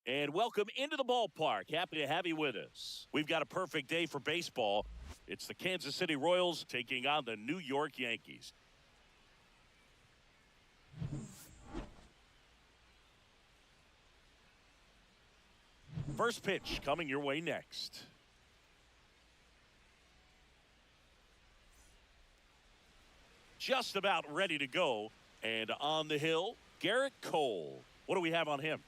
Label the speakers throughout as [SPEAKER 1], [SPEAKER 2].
[SPEAKER 1] And welcome into the ballpark. Happy to have you with us. We've got a perfect day for baseball. It's the Kansas City Royals taking on the New York Yankees. First pitch coming your way next. Just about ready to go. And on the hill, Garrett Cole. What do we have on him?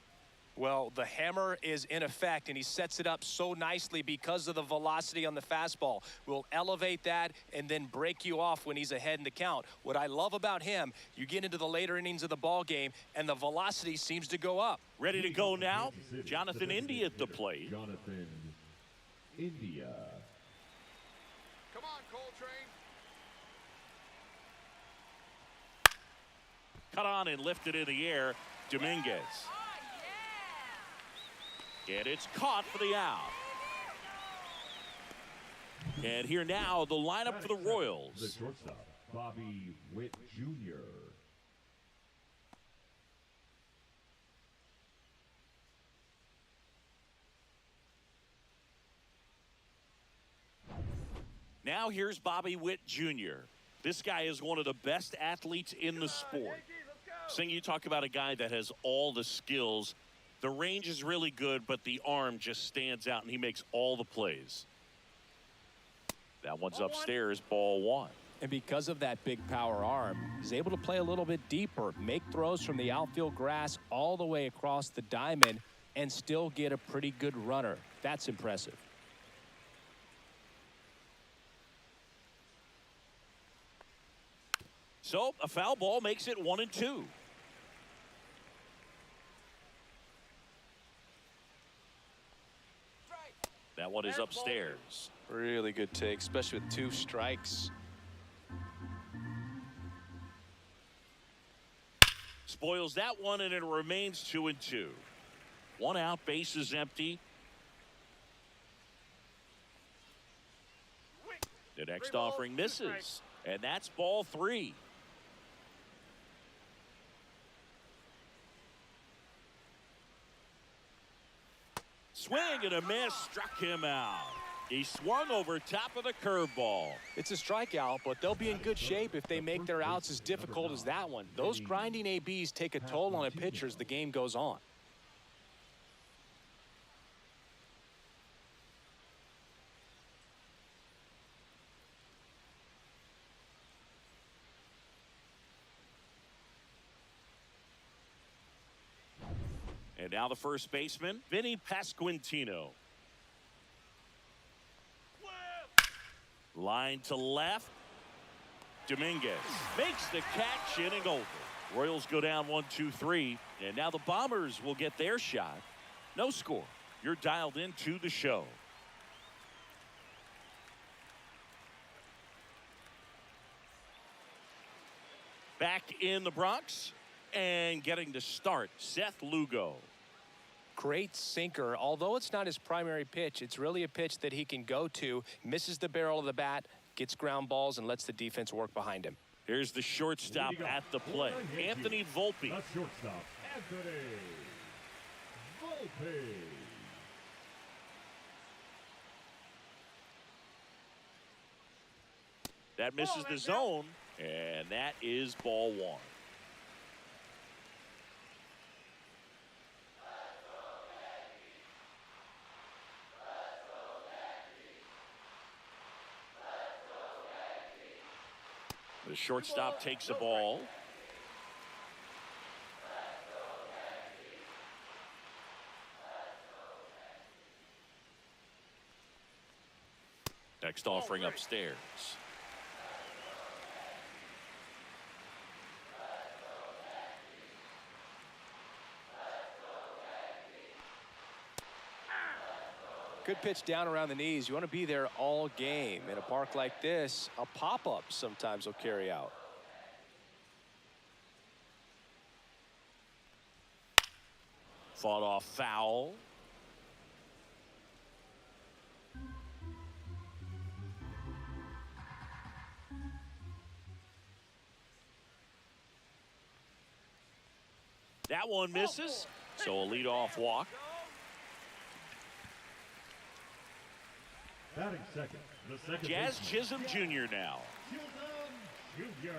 [SPEAKER 2] Well, the hammer is in effect, and he sets it up so nicely because of the velocity on the fastball. Will elevate that and then break you off when he's ahead in the count. What I love about him, you get into the later innings of the ball game, and the velocity seems to go up.
[SPEAKER 1] Ready to go now, Jonathan India at the plate.
[SPEAKER 3] Jonathan India.
[SPEAKER 4] Come on, Coltrane.
[SPEAKER 1] Cut on and lifted in the air, Dominguez. And it's caught for the out. And here now, the lineup for the Royals.
[SPEAKER 3] The shortstop, Bobby Witt Jr.
[SPEAKER 1] Now here's Bobby Witt Jr. This guy is one of the best athletes in the sport. Sing, you talk about a guy that has all the skills. The range is really good, but the arm just stands out, and he makes all the plays. That one's upstairs, ball one.
[SPEAKER 2] And because of that big power arm, he's able to play a little bit deeper, make throws from the outfield grass all the way across the diamond, and still get a pretty good runner. That's impressive.
[SPEAKER 1] So a foul ball makes it 1-2. That one is upstairs.
[SPEAKER 2] Really good take, especially with 2 strikes.
[SPEAKER 1] Spoils that one, and it remains 2-2. 1 out, base is empty. The next offering misses, and that's ball 3. Swing and a miss, struck him out. He swung over top of the curveball.
[SPEAKER 2] It's a strikeout, but they'll be in good shape if they make their outs as difficult as that one. Those grinding ABs take a toll on a pitcher as the game goes on.
[SPEAKER 1] And now the first baseman, Vinny Pasquantino. Line to left. Dominguez makes the catch, inning over. Royals go down 1-2-3, and now the Bombers will get their shot. No score. You're dialed into the show. Back in the Bronx and getting to start, Seth Lugo.
[SPEAKER 2] Great sinker. Although it's not his primary pitch, it's really a pitch that he can go to, misses the barrel of the bat, gets ground balls, and lets the defense work behind him.
[SPEAKER 1] Here's the shortstop at the plate, Anthony Volpe.
[SPEAKER 3] The shortstop, Anthony Volpe.
[SPEAKER 1] That misses the zone, and that is ball 1. The shortstop takes the ball. Next offering upstairs.
[SPEAKER 2] Good pitch down around the knees. You want to be there all game. In a park like this, a pop-up sometimes will carry out.
[SPEAKER 1] Fought off foul. That one misses. So a leadoff walk.
[SPEAKER 3] Batting second, the second
[SPEAKER 1] Jazz
[SPEAKER 3] baseman,
[SPEAKER 1] Chisholm Jr. now.
[SPEAKER 3] Chisholm Jr.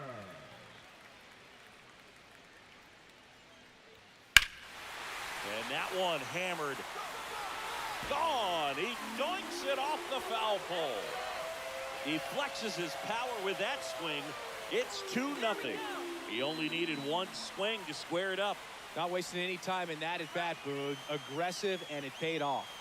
[SPEAKER 1] And that one hammered. Gone. He doinks it off the foul pole. He flexes his power with that swing. It's 2-0. He only needed one swing to square it up.
[SPEAKER 2] Not wasting any time in that at bat, Boog. Aggressive, and it paid off.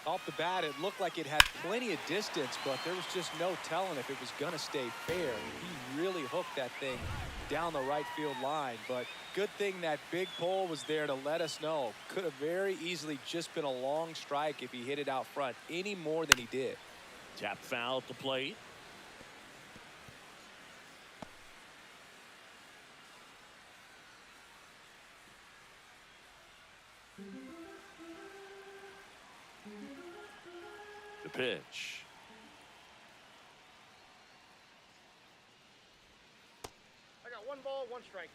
[SPEAKER 2] Off the bat, it looked like it had plenty of distance, but there was just no telling if it was going to stay fair. He really hooked that thing down the right field line, but good thing that big pole was there to let us know. Could have very easily just been a long strike if he hit it out front any more than he did.
[SPEAKER 1] Tap foul at the plate. The pitch.
[SPEAKER 4] I got 1 ball, 1 strike.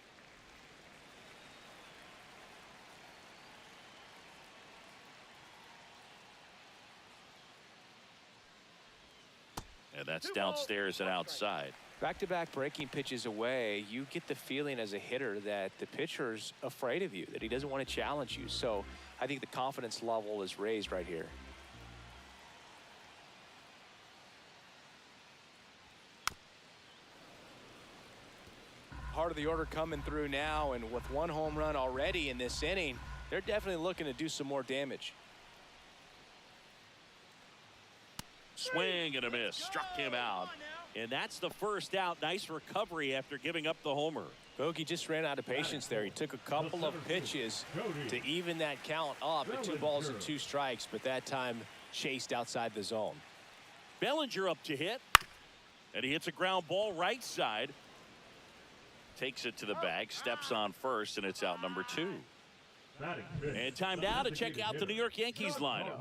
[SPEAKER 1] And that's downstairs and outside.
[SPEAKER 2] Back-to-back breaking pitches away, you get the feeling as a hitter that the pitcher's afraid of you, that he doesn't want to challenge you. So I think the confidence level is raised right here. Part of the order coming through now, and with 1 home run already in this inning, they're definitely looking to do some more damage.
[SPEAKER 1] Swing and a miss. Struck him out. And that's the first out. Nice recovery after giving up the homer.
[SPEAKER 2] Bogey just ran out of patience there. He took a couple of pitches to even that count up at 2 balls and 2 strikes, but that time chased outside the zone.
[SPEAKER 1] Bellinger up to hit. And he hits a ground ball right side. Takes it to the bag, steps on first, and it's out number 2. And time now to check out the New York Yankees lineup.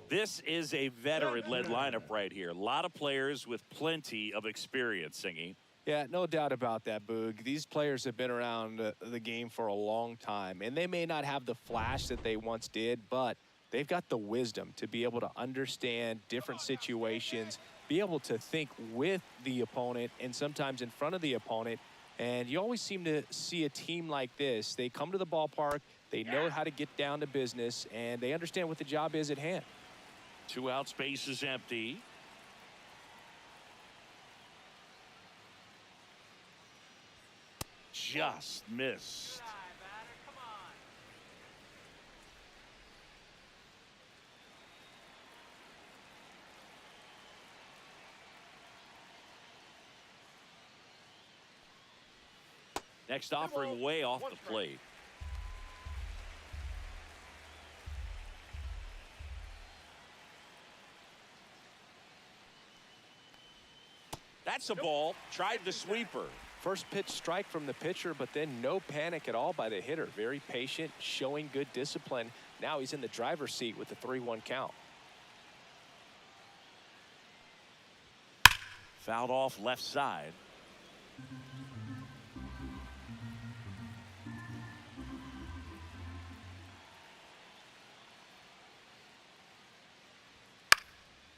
[SPEAKER 1] This is a veteran-led lineup right here. A lot of players with plenty of experience, Singy.
[SPEAKER 2] Yeah, no doubt about that, Boog. These players have been around the game for a long time, and they may not have the flash that they once did, but they've got the wisdom to be able to understand different situations, be able to think with the opponent and sometimes in front of the opponent. And you always seem to see a team like this. They come to the ballpark, they know how to get down to business, and they understand what the job is at hand.
[SPEAKER 1] 2 outs, base is empty. Just missed. Next offering way off the plate. That's a ball. Tried the sweeper.
[SPEAKER 2] First pitch strike from the pitcher, but then no panic at all by the hitter. Very patient, showing good discipline. Now he's in the driver's seat with the 3-1 count.
[SPEAKER 1] Fouled off left side.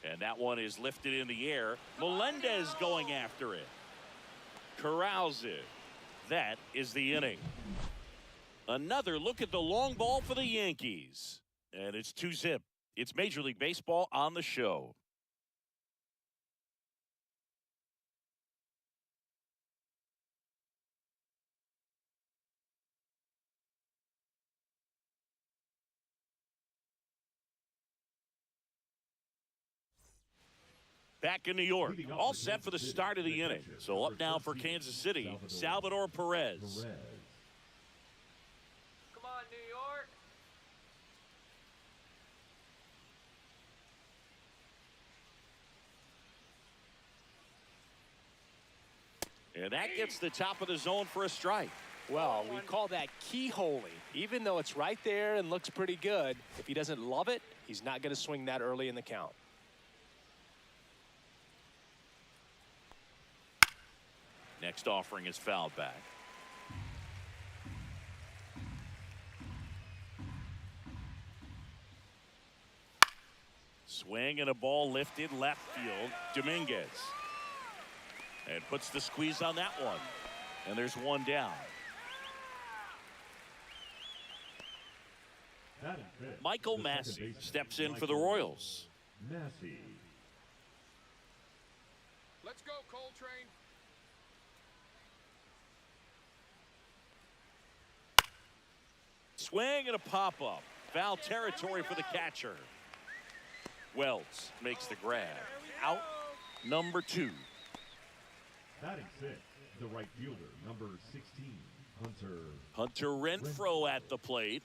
[SPEAKER 1] And that one is lifted in the air. Melendez going after it. Corrals it. That is the inning. Another look at the long ball for the Yankees. And it's 2-0. It's Major League Baseball on the show. Back in New York, all set for the start of the inning. So up now for Kansas City, Salvador Perez.
[SPEAKER 4] Come on, New York.
[SPEAKER 1] And that gets the top of the zone for a strike.
[SPEAKER 2] Well, we call that keyholing. Even though it's right there and looks pretty good, if he doesn't love it, he's not going to swing that early in the count.
[SPEAKER 1] Next offering is fouled back. Swing and a ball lifted left field. Dominguez. And puts the squeeze on that one. And there's one down. Michael Massey steps in for the Royals.
[SPEAKER 3] Massey.
[SPEAKER 4] Let's go, Coltrane.
[SPEAKER 1] Swing and a pop-up. Foul territory for the catcher. Wells makes the grab. Out number 2.
[SPEAKER 3] Batting 6, the right fielder, number 16,
[SPEAKER 1] Hunter Renfroe at the plate.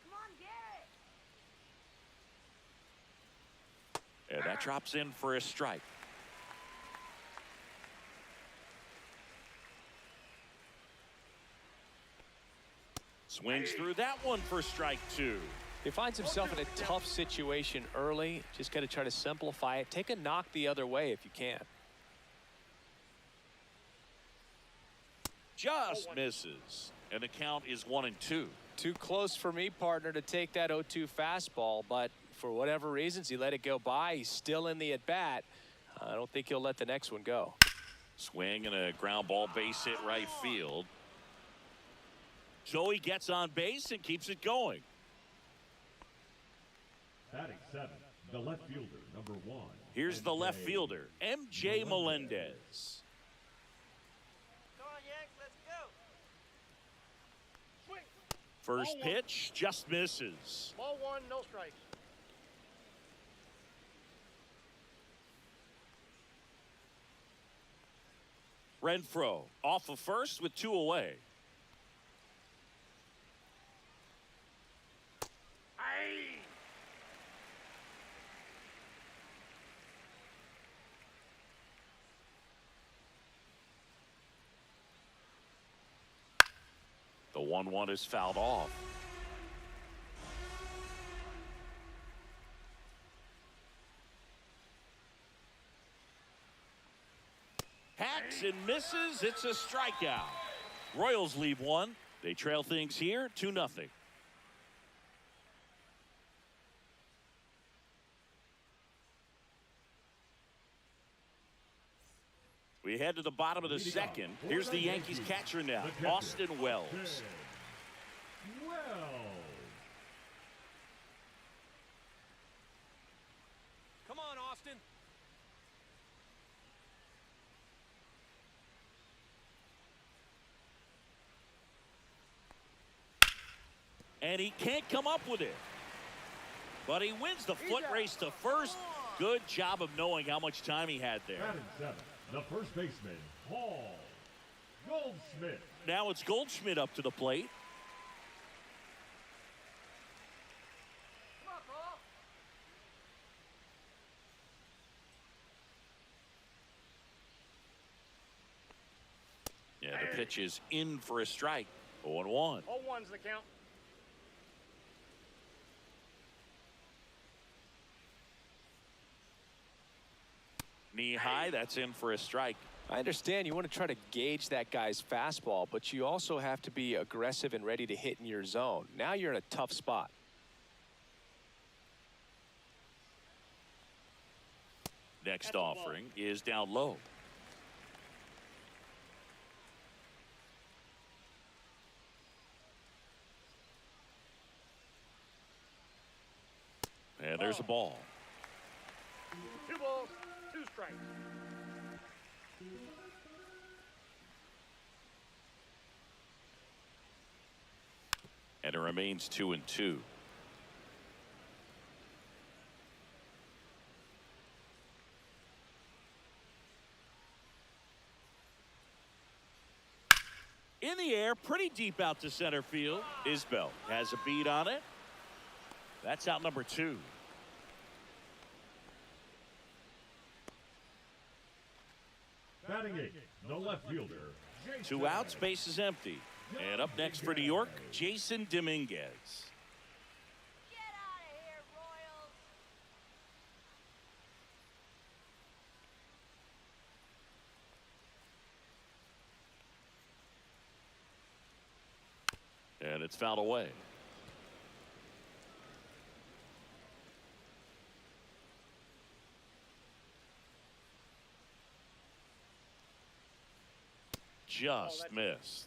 [SPEAKER 5] Come on, Garrett.
[SPEAKER 1] And that drops in for a strike. Swings through that one for strike 2.
[SPEAKER 2] He finds himself in a tough situation early. Just got to try to simplify it. Take a knock the other way if you can.
[SPEAKER 1] Just misses. And the count is 1-2.
[SPEAKER 2] Too close for me, partner, to take that 0-2 fastball, but for whatever reasons, he let it go by. He's still in the at-bat. I don't think he'll let the next one go.
[SPEAKER 1] Swing and a ground ball base hit right field. So he gets on base and keeps it going.
[SPEAKER 3] Batting 7, the left fielder, number 1.
[SPEAKER 1] Here's the left fielder, M.J. Melendez.
[SPEAKER 5] Come on, Yanks, let's go.
[SPEAKER 4] Swing.
[SPEAKER 1] First pitch just misses.
[SPEAKER 4] Ball 1, no strikes.
[SPEAKER 1] Renfroe off of first with 2 away. The 1-1 is fouled off. Hacks and misses. It's a strikeout. Royals leave one. They trail things here 2-0. We head to the bottom of the second. Here's the Yankees catcher now, Austin Wells.
[SPEAKER 2] Come on, Austin.
[SPEAKER 1] And he can't come up with it. But he wins the foot race to first. Good job of knowing how much time he had there.
[SPEAKER 3] Batting 7, the first baseman, Paul Goldschmidt.
[SPEAKER 1] Now it's Goldschmidt up to the plate.
[SPEAKER 4] Come on, Paul.
[SPEAKER 1] Yeah, the pitch is in for a strike. 0-1.
[SPEAKER 4] 0-1's the count.
[SPEAKER 1] Knee high, that's in for a strike.
[SPEAKER 2] I understand you want to try to gauge that guy's fastball, but you also have to be aggressive and ready to hit in your zone. Now you're in a tough spot.
[SPEAKER 1] Next offering is down low. And there's a ball.
[SPEAKER 4] 2 balls, 2 strikes.
[SPEAKER 1] And it remains 2-2. In the air, pretty deep out to center field. Isbell has a beat on it. That's out number 2.
[SPEAKER 3] Batting 8, the left fielder,
[SPEAKER 1] 2 outs, base is empty. And up next for New York, Jason Dominguez.
[SPEAKER 5] Get out of here, Royals.
[SPEAKER 1] And it's fouled away. Just missed.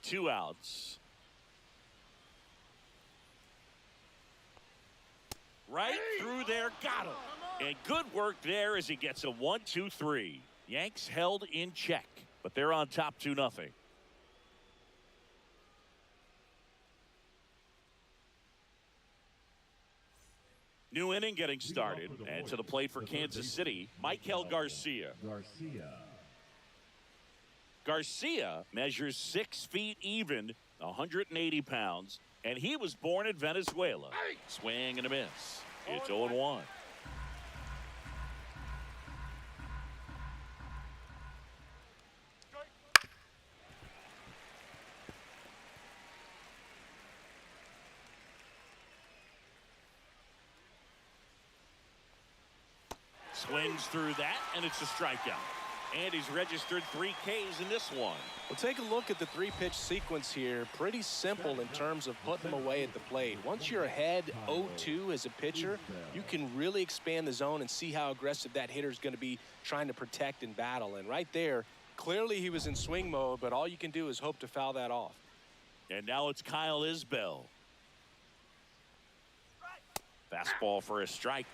[SPEAKER 1] Two outs. Right through there, got him. And good work there as he gets a 1-2-3. Yanks held in check, but they're on top 2-0. New inning getting started, and to the plate for Kansas City, Michael Garcia. Garcia measures 6 feet even, 180 pounds, and he was born in Venezuela. Swing and a miss. It's 0-1. Swings through that, and it's a strikeout. And he's registered 3 Ks in this one.
[SPEAKER 2] Well, take a look at the 3-pitch sequence here. Pretty simple in terms of putting them away at the plate. Once you're ahead 0-2 as a pitcher, you can really expand the zone and see how aggressive that hitter is going to be trying to protect and battle. And right there, clearly he was in swing mode, but all you can do is hope to foul that off.
[SPEAKER 1] And now it's Kyle Isbell. Fastball for a strike.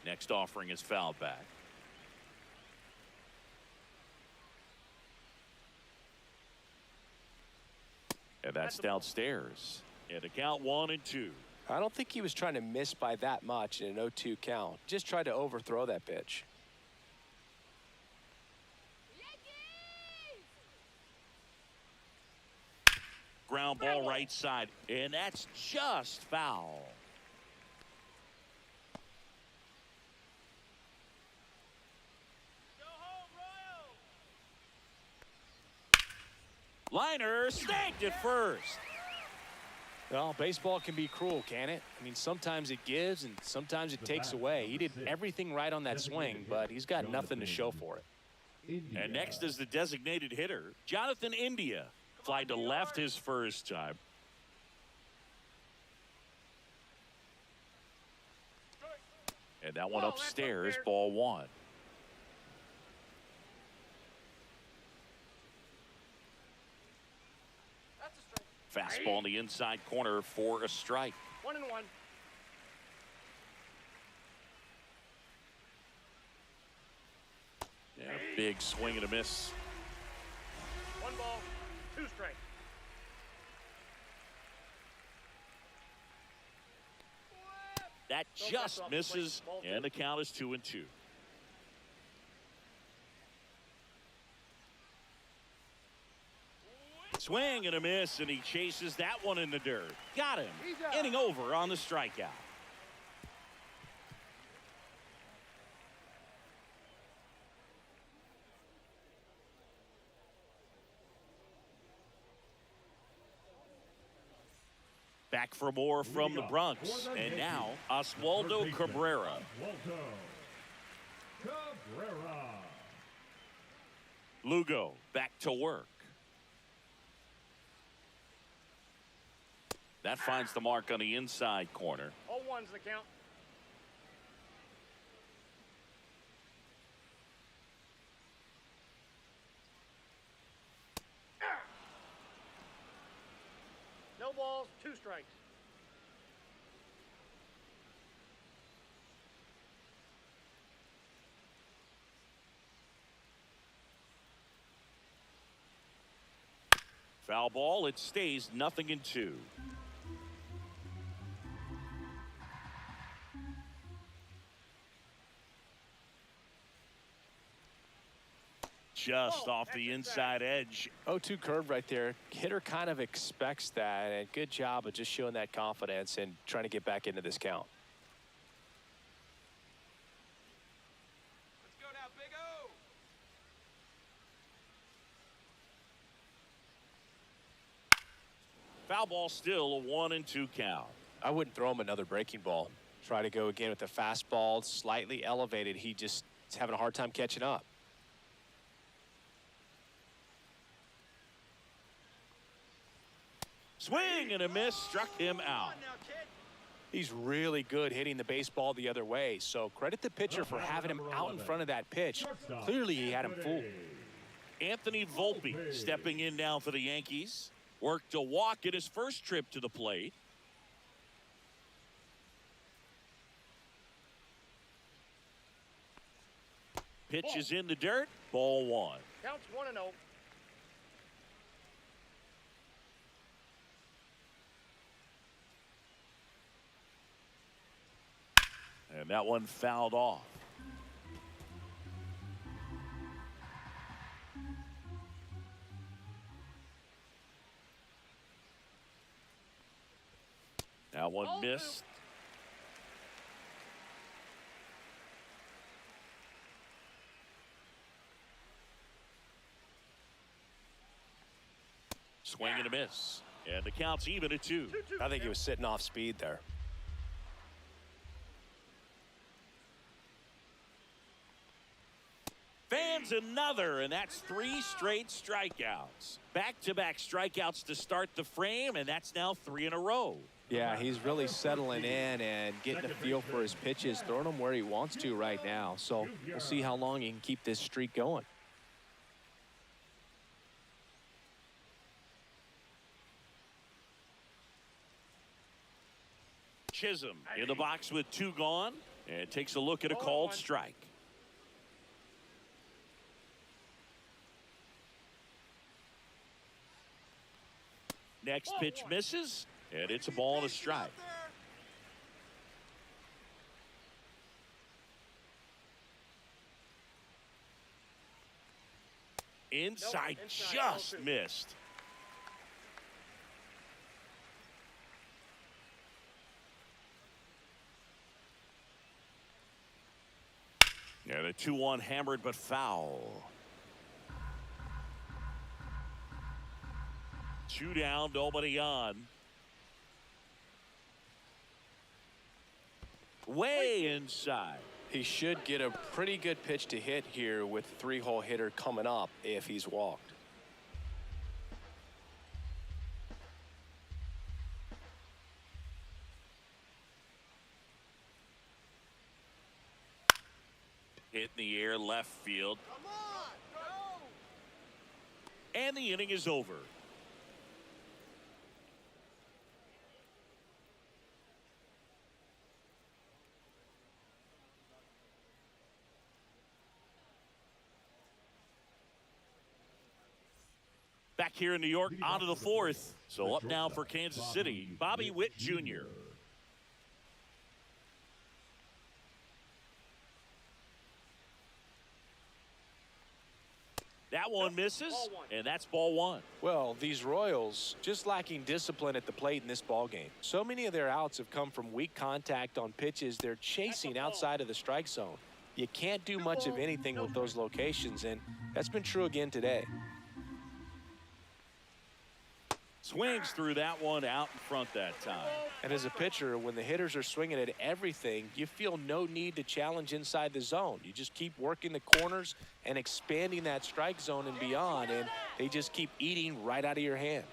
[SPEAKER 1] Next offering is fouled back. And that's downstairs. And a count 1-2.
[SPEAKER 2] I don't think he was trying to miss by that much in an 0-2 count. Just tried to overthrow that pitch.
[SPEAKER 1] Ground ball right side. And that's just foul. Liner snagged it first.
[SPEAKER 2] Well, baseball can be cruel, can it? I mean, sometimes it gives and sometimes it takes away. He did everything right on that swing, but he's got nothing to show for it.
[SPEAKER 1] And next is the designated hitter, Jonathan India. Flied to left his first time. And that one upstairs, ball 1. Fastball in the inside corner for a strike.
[SPEAKER 4] 1-1.
[SPEAKER 1] Yeah, big swing and a miss.
[SPEAKER 4] 1 ball, 2 strikes.
[SPEAKER 1] That just misses, and the count is 2-2. Swing and a miss, and he chases that one in the dirt. Got him. Inning over on the strikeout. Back for more from the Bronx. And now, Oswaldo Cabrera. Lugo back to work. That finds the mark on the inside corner.
[SPEAKER 4] 0-1's the count. No balls, 2 strikes.
[SPEAKER 1] Foul ball, it stays 0-2. just off the inside edge.
[SPEAKER 2] 0-2 curve right there. Hitter kind of expects that, and good job of just showing that confidence and trying to get back into this count.
[SPEAKER 5] Let's go now, Big O.
[SPEAKER 1] Foul ball, still a 1-2 count.
[SPEAKER 2] I wouldn't throw him another breaking ball. Try to go again with the fastball, slightly elevated. He just is having a hard time catching up.
[SPEAKER 1] Swing and a miss, struck him out.
[SPEAKER 2] He's really good hitting the baseball the other way, so credit the pitcher for having him out in front of that pitch. Clearly he had him fooled.
[SPEAKER 1] Anthony Volpe stepping in now for the Yankees. Worked a walk in his first trip to the plate. Pitch is in the dirt. Ball 1.
[SPEAKER 4] Counts 1-0.
[SPEAKER 1] And that one fouled off. That one missed. Swing and a miss. And the count's even at 2.
[SPEAKER 2] I think he was sitting off speed there.
[SPEAKER 1] Fans another, and that's 3 straight strikeouts. Back-to-back strikeouts to start the frame, and that's now 3 in a row.
[SPEAKER 2] Yeah, he's really settling in and getting a feel for his pitches, throwing them where he wants to right now. So we'll see how long he can keep this streak going.
[SPEAKER 1] Chisholm in the box with 2 gone, and takes a look at a called strike. Next pitch misses, and it's a ball and a strike. Inside, just missed. And a 2-1 hammered but foul. 2 down, nobody on. Way inside.
[SPEAKER 2] He should get a pretty good pitch to hit here with 3-hole hitter coming up if he's walked.
[SPEAKER 1] Hit in the air, left field. And the inning is over. Back here in New York, on to the 4th. So up now for Kansas City, Bobby Witt Jr. That one misses, and that's ball 1.
[SPEAKER 2] Well, these Royals just lacking discipline at the plate in this ball game. So many of their outs have come from weak contact on pitches they're chasing outside of the strike zone. You can't do much of anything with those locations, and that's been true again today.
[SPEAKER 1] Swings through that one out in front that time.
[SPEAKER 2] And as a pitcher, when the hitters are swinging at everything, you feel no need to challenge inside the zone. You just keep working the corners and expanding that strike zone and beyond, and they just keep eating right out of your hand.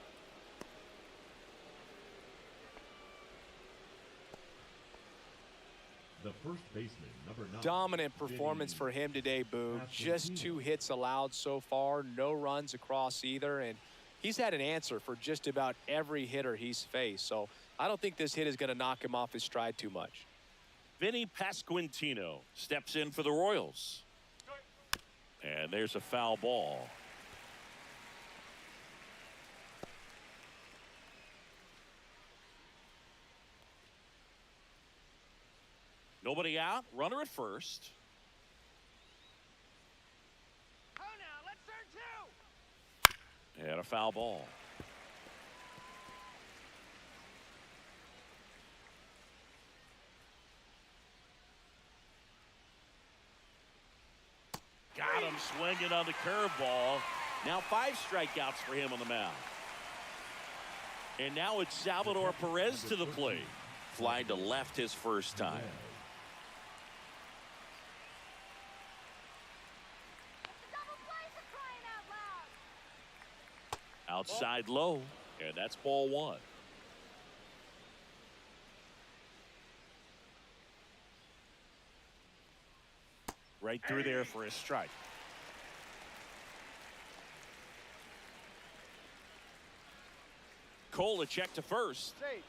[SPEAKER 3] The first baseman, number 9.
[SPEAKER 2] Dominant performance for him today, Boo. Just 2 hits allowed so far, no runs across either, and he's had an answer for just about every hitter he's faced. So I don't think this hit is going to knock him off his stride too much.
[SPEAKER 1] Vinny Pasquantino steps in for the Royals. And there's a foul ball. Nobody out, runner at first.
[SPEAKER 5] Oh, now, let's
[SPEAKER 1] And a foul ball. Got him swinging on the curveball. Now 5 strikeouts for him on the mound. And now it's Salvador Perez to the plate. Fly to left his first time. Outside low, and that's ball 1. Right through there for a strike. Cole a check to first.
[SPEAKER 4] Safe.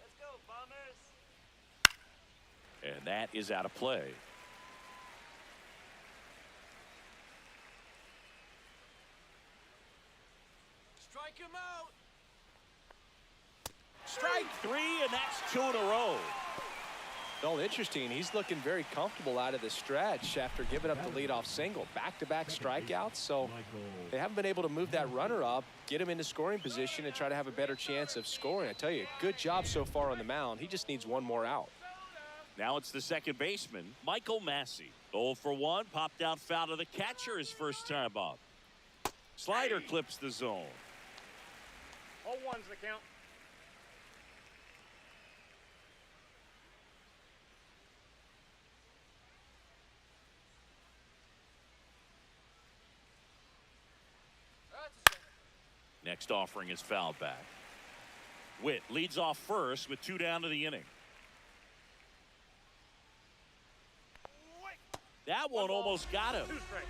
[SPEAKER 5] Let's go, Bombers.
[SPEAKER 1] And that is out of play.
[SPEAKER 5] Strike him out.
[SPEAKER 1] Strike 3, and that's 2 in a row.
[SPEAKER 2] Well, interesting. He's looking very comfortable out of the stretch after giving up the leadoff single. Back-to-back strikeouts, so they haven't been able to move that runner up, get him into scoring position, and try to have a better chance of scoring. I tell you, good job so far on the mound. He just needs one more out.
[SPEAKER 1] Now it's the second baseman, Michael Massey. 0 for 1, popped out foul to the catcher his first time up. Slider clips the zone.
[SPEAKER 4] 0-1's the count.
[SPEAKER 1] Next offering is fouled back. Witt leads off first with 2 down to the inning. That one almost got him.
[SPEAKER 4] 2 strikes.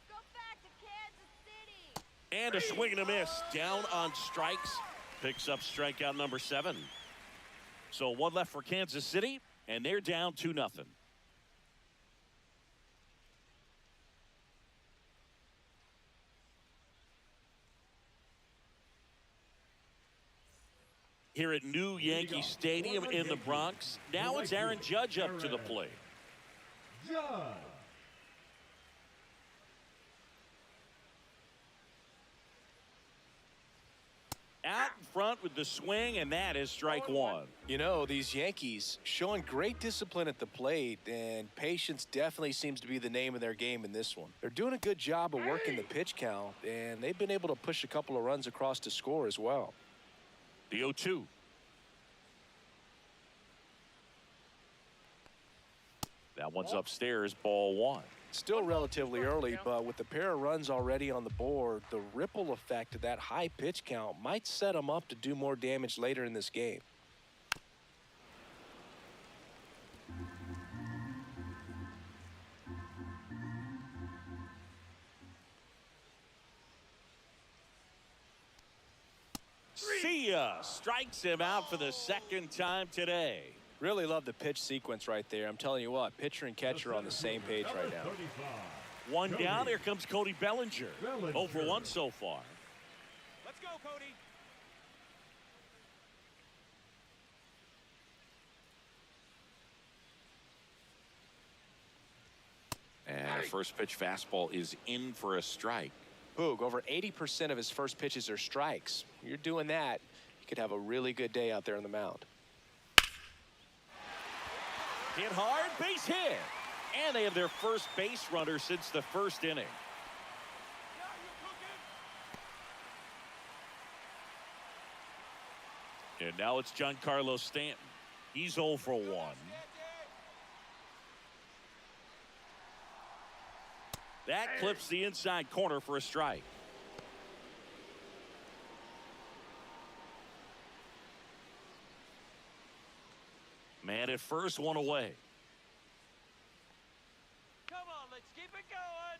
[SPEAKER 5] Go back to Kansas City.
[SPEAKER 1] And a swing and a miss. Down on strikes. Picks up strikeout number 7. So 1 left for Kansas City, and they're down 2-0. Here at New Yankee Stadium in the Bronx, now it's Aaron Judge up to the plate.
[SPEAKER 3] Judge.
[SPEAKER 1] Out in front with the swing, and that is strike 1.
[SPEAKER 2] You know, these Yankees showing great discipline at the plate, and patience definitely seems to be the name of their game in this one. They're doing a good job of working the pitch count, and they've been able to push a couple of runs across to score as well.
[SPEAKER 1] The 0-2. That one's upstairs, ball 1.
[SPEAKER 2] Still relatively early, but with the pair of runs already on the board, the ripple effect of that high pitch count might set them up to do more damage later in this game.
[SPEAKER 1] See ya. Strikes him out for the second time today.
[SPEAKER 2] Really love the pitch sequence right there. I'm telling you what, pitcher and catcher are on the same page right now.
[SPEAKER 1] 1 down. Here comes Cody Bellinger. 0 for 1 so far.
[SPEAKER 2] Let's go, Cody.
[SPEAKER 1] And a first pitch fastball is in for a strike.
[SPEAKER 2] Boog, over 80% of his first pitches are strikes. You're doing that, you could have a really good day out there on the mound.
[SPEAKER 1] Hit hard, base hit. And they have their first base runner since the first inning. And now it's Giancarlo Stanton. He's 0 for 1. That clips the inside corner for a strike. Man at first, 1 away.
[SPEAKER 5] Come on, let's keep it going.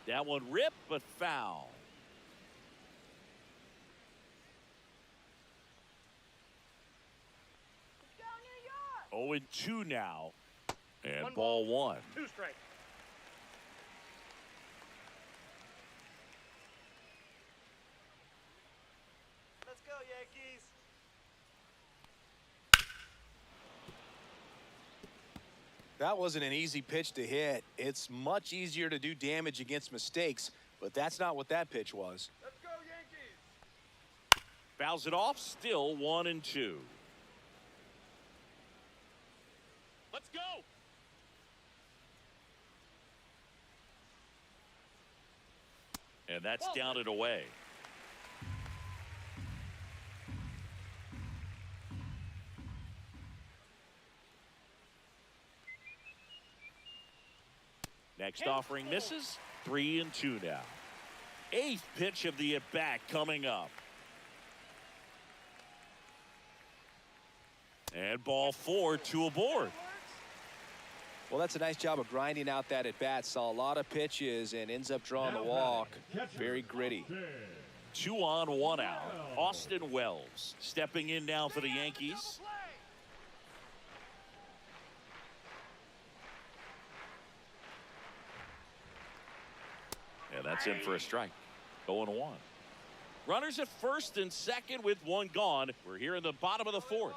[SPEAKER 1] That one ripped, but foul.
[SPEAKER 5] Let's go, New York.
[SPEAKER 1] 0-2 now. And ball one.
[SPEAKER 4] 2 strikes.
[SPEAKER 5] Let's go, Yankees.
[SPEAKER 2] That wasn't an easy pitch to hit. It's much easier to do damage against mistakes, but that's not what that pitch was.
[SPEAKER 4] Let's go, Yankees.
[SPEAKER 1] Fouls it off. Still 1-2.
[SPEAKER 4] Let's go.
[SPEAKER 1] And that's down and away. Next offering misses. 3-2 now. 8th pitch of the at-bat coming up. And ball 4, 2 aboard.
[SPEAKER 2] Well, that's a nice job of grinding out that at-bat. Saw a lot of pitches and ends up drawing the walk. Very gritty.
[SPEAKER 1] 2 on, 1 out. Austin Wells stepping in now for the Yankees. And that's in for a strike. 0-1. Runners at first and second with 1 gone. We're here in the bottom of the 4th.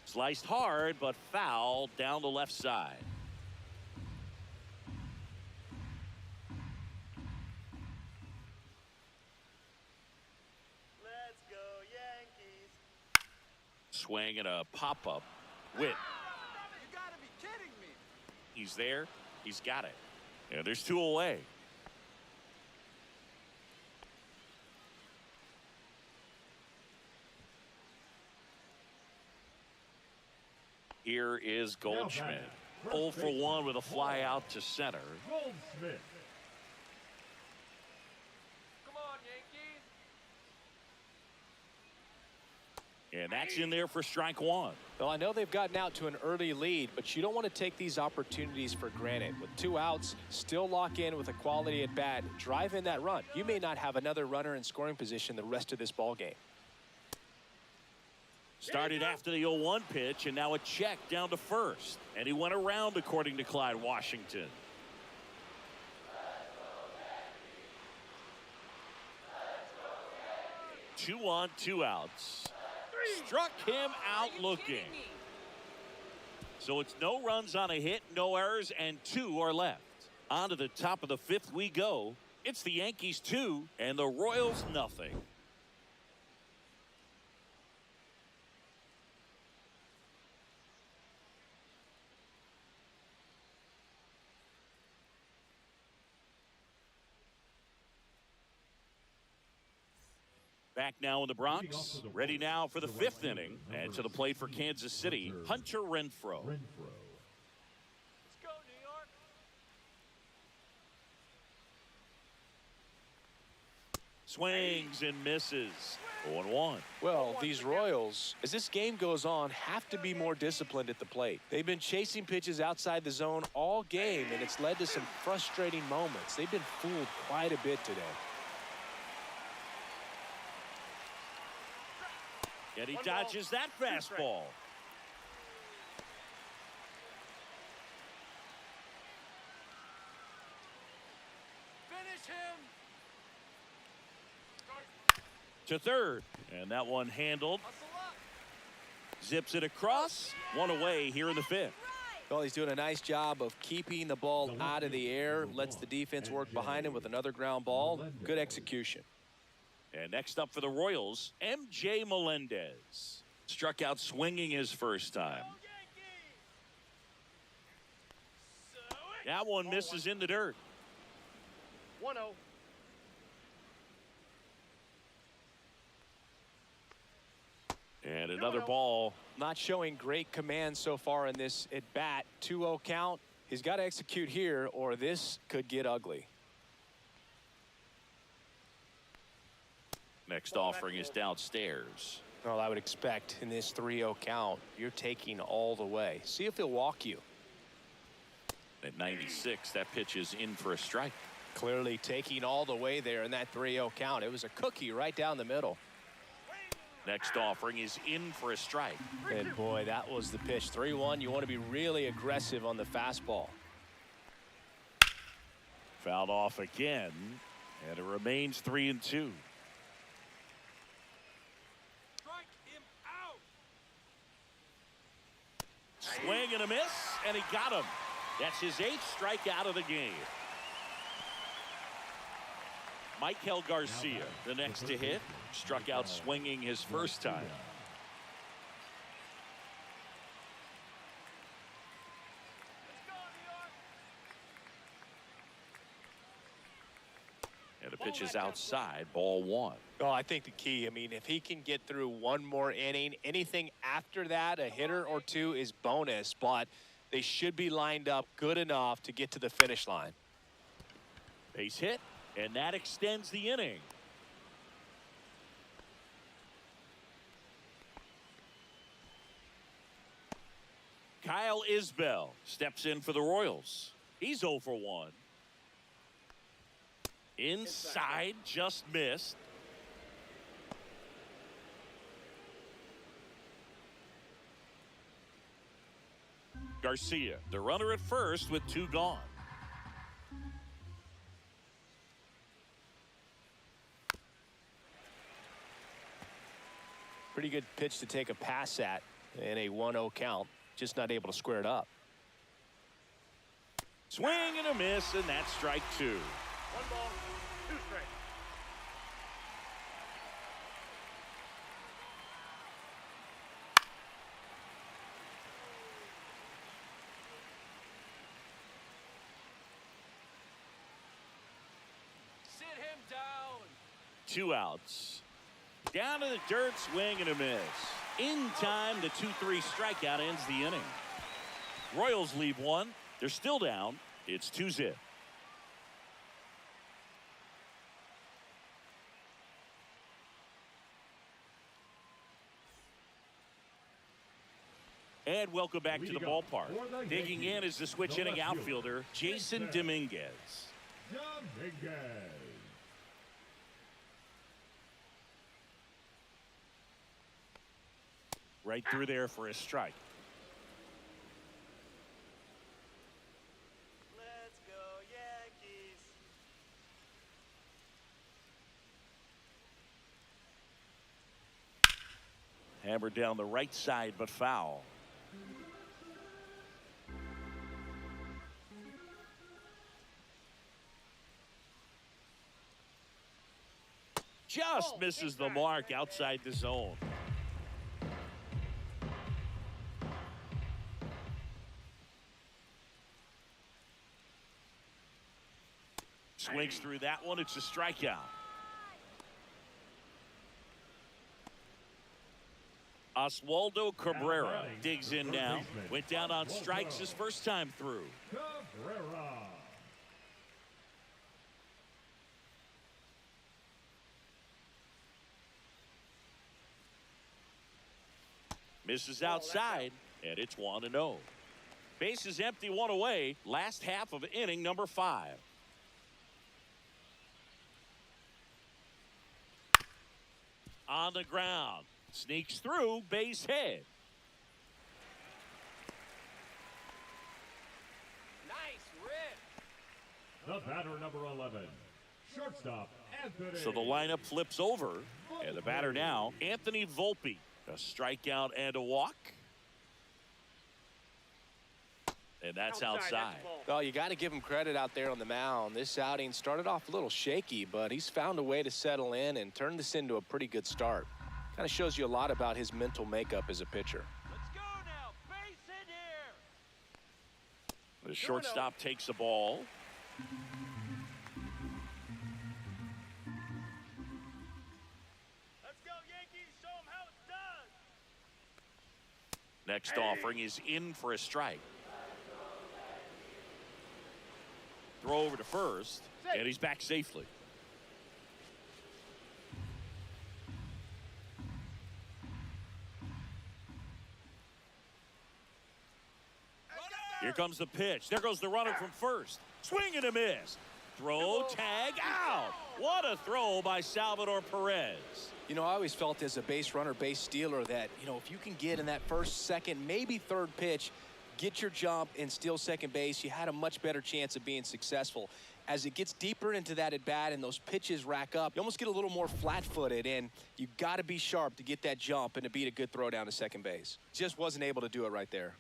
[SPEAKER 1] Sliced hard, but foul down the left side.
[SPEAKER 5] Let's go, Yankees.
[SPEAKER 1] Swing and a pop-up. Witt.
[SPEAKER 5] You gotta be kidding me.
[SPEAKER 1] He's there. He's got it. And there's 2 away. Here is Goldschmidt. 0 for 1 with a fly out to center.
[SPEAKER 3] Goldschmidt.
[SPEAKER 5] Come on, Yankees.
[SPEAKER 1] And that's in there for strike 1.
[SPEAKER 2] Well, I know they've gotten out to an early lead, but you don't want to take these opportunities for granted. With 2 outs, still lock in with a quality at bat. Drive in that run. You may not have another runner in scoring position the rest of this ball game.
[SPEAKER 1] Started after the 0-1 pitch, and now a check down to first. And he went around, according to Clyde Washington. Two on, 2 outs. Struck him out looking. So it's no runs on a hit, no errors, and 2 are left. On to the top of the 5th we go. It's the Yankees 2 and the Royals nothing. Back now in the Bronx, ready now for the 5th inning, and to the plate for Kansas City, Hunter Renfroe.
[SPEAKER 5] Let's go, New York.
[SPEAKER 1] Swings and misses. 0-1.
[SPEAKER 2] Well, these Royals, as this game goes on, have to be more disciplined at the plate. They've been chasing pitches outside the zone all game, and it's led to some frustrating moments. They've been fooled quite a bit today.
[SPEAKER 1] And he dodges that fastball.
[SPEAKER 5] Finish him.
[SPEAKER 1] To third. And that one handled.
[SPEAKER 5] Hustle up.
[SPEAKER 1] Zips it across. 1 away here in the 5th.
[SPEAKER 2] Well, he's doing a nice job of keeping the ball out of the air. Lets the defense work behind him with another ground ball. Good execution.
[SPEAKER 1] And next up for the Royals, MJ Melendez. Struck out swinging his first time. That one misses in the dirt.
[SPEAKER 4] 1-0.
[SPEAKER 1] And another ball.
[SPEAKER 2] Not showing great command so far in this at bat. 2-0 count. He's got to execute here or this could get ugly.
[SPEAKER 1] Next offering is downstairs.
[SPEAKER 2] Well, I would expect in this 3-0 count, you're taking all the way. See if he'll walk you.
[SPEAKER 1] At 96, that pitch is in for a strike.
[SPEAKER 2] Clearly taking all the way there in that 3-0 count. It was a cookie right down the middle.
[SPEAKER 1] Next offering is in for a strike.
[SPEAKER 2] And boy, that was the pitch. 3-1. You want to be really aggressive on the fastball.
[SPEAKER 1] Fouled off again, and it remains 3-2.
[SPEAKER 5] Strike him out.
[SPEAKER 1] Swing and a miss, and he got him. That's his 8th strikeout of the game. Michael Garcia, the next to hit, struck out swinging his first time.
[SPEAKER 5] Let's go, New York.
[SPEAKER 1] And the pitch is outside, ball 1.
[SPEAKER 2] Oh, I think the key, I mean, if he can get through one more inning, anything after that, a hitter or two is bonus, but they should be lined up good enough to get to the finish line.
[SPEAKER 1] Base hit, and that extends the inning. Kyle Isbell steps in for the Royals. He's 0 for 1. Inside, just missed. Garcia, the runner at first with 2 gone.
[SPEAKER 2] Pretty good pitch to take a pass at in a 1-0 count. Just not able to square it up.
[SPEAKER 1] Swing and a miss, and that's strike 2.
[SPEAKER 4] 1 ball, 2 strikes.
[SPEAKER 5] Sit him down.
[SPEAKER 1] 2 outs. Down to the dirt, swing and a miss. In time, the 2-3 strikeout ends the inning. Royals leave 1. They're still down. It's 2-0. And welcome back to the ballpark. Digging in is the switch inning outfielder, Jason Dominguez.
[SPEAKER 3] Dominguez.
[SPEAKER 1] Right through there for a strike.
[SPEAKER 5] Let's go, Yankees.
[SPEAKER 1] Hammered down the right side, but foul. Just misses the mark outside the zone. Swings through that one. It's a strikeout. Oswaldo Cabrera digs in now. Went down on strikes his first time through.
[SPEAKER 3] Cabrera.
[SPEAKER 1] Misses outside, and it's 1-0. Base is empty, 1 away. Last half of inning number 5. On the ground. Sneaks through, base hit.
[SPEAKER 5] Nice rip.
[SPEAKER 3] The batter, number 11, shortstop, Anthony.
[SPEAKER 1] So the lineup flips over, and the batter now, Anthony Volpe. A strikeout and a walk. And that's outside.
[SPEAKER 2] Well, you got to give him credit out there on the mound. This outing started off a little shaky, but he's found a way to settle in and turn this into a pretty good start. Kind of shows you a lot about his mental makeup as a pitcher.
[SPEAKER 5] Let's go now. Base hit here.
[SPEAKER 1] The shortstop takes the ball.
[SPEAKER 4] Let's go, Yankees. Show them how it's done.
[SPEAKER 1] Next offering is in for a strike. Throw over to first, and he's back safely. Here comes the pitch. There goes the runner from first. Swing and a miss. Throw, tag, out. What a throw by Salvador Perez.
[SPEAKER 2] You know, I always felt as a base runner, base stealer that, you know, if you can get in that first, second, maybe third pitch, get your jump and steal second base, you had a much better chance of being successful. As it gets deeper into that at bat and those pitches rack up, you almost get a little more flat-footed, and you got to be sharp to get that jump and to beat a good throw down to second base. Just wasn't able to do it right there.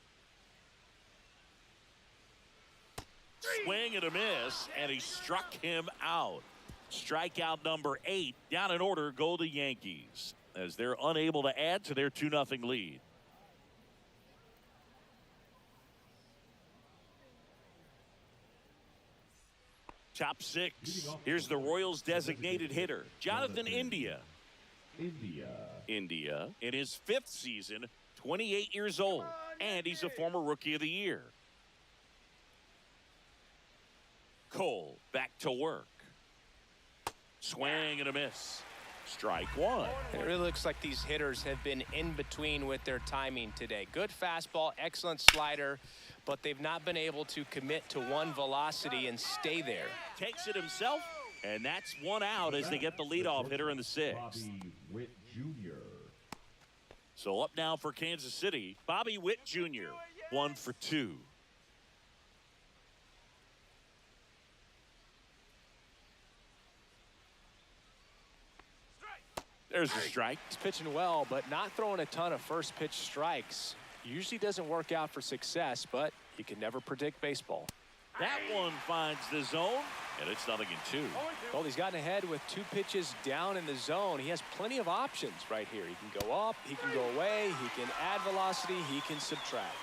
[SPEAKER 1] Swing and a miss, and he struck him out. Strikeout number 8. Down in order go the Yankees as they're unable to add to their 2-0 lead. Top 6. Here's the Royals designated hitter, Jonathan India. India in his 5th season, 28 years old, and he's a former Rookie of the Year. Cole back to work. Swing and a miss. Strike 1.
[SPEAKER 2] It really looks like these hitters have been in between with their timing today. Good fastball, excellent slider, but they've not been able to commit to one velocity and stay there.
[SPEAKER 1] Takes it himself, and that's 1 out as they get the leadoff hitter in the 6th.
[SPEAKER 3] Bobby Witt Jr.
[SPEAKER 1] So up now for Kansas City, Bobby Witt Jr. 1 for 2. There's a strike.
[SPEAKER 2] He's pitching well, but not throwing a ton of first pitch strikes. Usually doesn't work out for success, but you can never predict baseball.
[SPEAKER 1] That one finds the zone, and it's 0-2.
[SPEAKER 2] Well, he's gotten ahead with 2 pitches down in the zone. He has plenty of options right here. He can go up, he can go away, he can add velocity, he can subtract.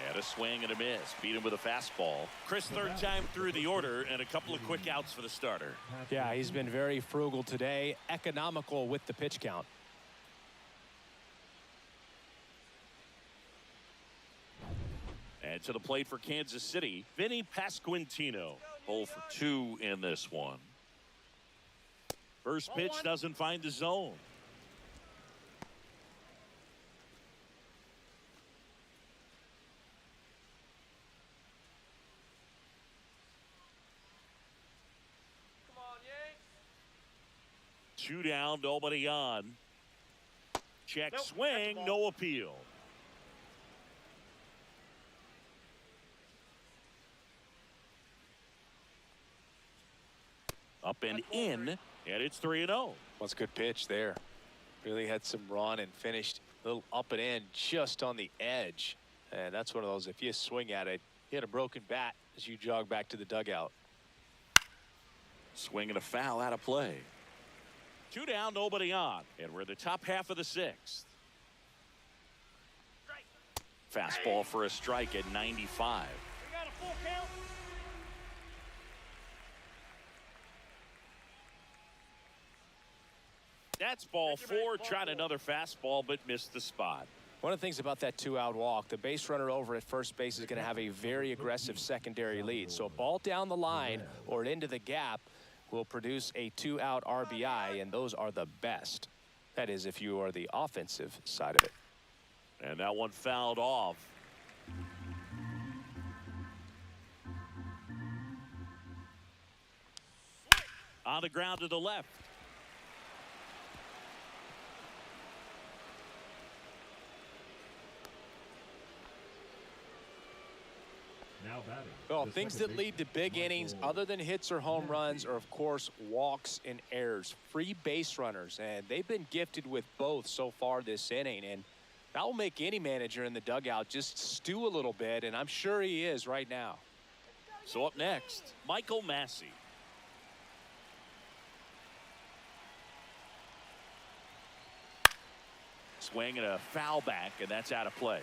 [SPEAKER 1] And a swing and a miss. Beat him with a fastball. Chris, 3rd time through the order, and a couple of quick outs for the starter.
[SPEAKER 2] Yeah, he's been very frugal today, economical with the pitch count.
[SPEAKER 1] And to the plate for Kansas City, Vinny Pasquantino. 0 for 2 in this one. First pitch doesn't find the zone.
[SPEAKER 5] Come on, Yanks.
[SPEAKER 1] 2 down, nobody on. Check swing, no appeal. Up and in, and it's 3-0.
[SPEAKER 2] What's a good pitch there. Really had some run and finished a little up and in just on the edge. And that's one of those, if you swing at it, you had a broken bat as you jog back to the dugout.
[SPEAKER 1] Swing and a foul out of play. 2 down, nobody on, and we're in the top half of the 6th. Fastball for a strike at 95.
[SPEAKER 4] We got a full count.
[SPEAKER 1] That's ball 4. Tried another fastball, but missed the spot.
[SPEAKER 2] One of the things about that 2-out walk, the base runner over at first base is going to have a very aggressive secondary lead. So a ball down the line or into the gap will produce a 2-out RBI, and those are the best. That is, if you are the offensive side of it.
[SPEAKER 1] And that one fouled off. On the ground to the left.
[SPEAKER 3] Now batting.
[SPEAKER 2] Well,
[SPEAKER 3] the
[SPEAKER 2] things
[SPEAKER 3] second
[SPEAKER 2] that lead to
[SPEAKER 3] baseman,
[SPEAKER 2] big innings
[SPEAKER 3] Michael
[SPEAKER 2] other than hits or home runs are, of course, walks and errors. Free base runners, and they've been gifted with both so far this inning. And that will make any manager in the dugout just stew a little bit, and I'm sure he is right now.
[SPEAKER 1] So up next, Michael Massey. Swing and a foul back, and that's out of play.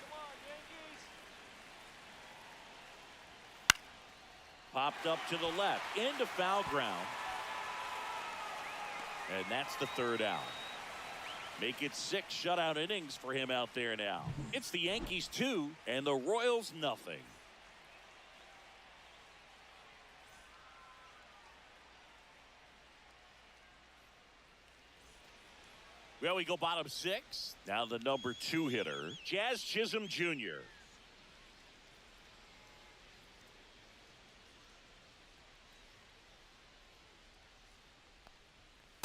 [SPEAKER 5] Come on, Yankees.
[SPEAKER 1] Popped up to the left, into foul ground. And that's the 3rd out. Make it 6 shutout innings for him out there now. It's the Yankees 2 and the Royals nothing. Well, we go bottom 6. Now the number 2 hitter, Jazz Chisholm Jr.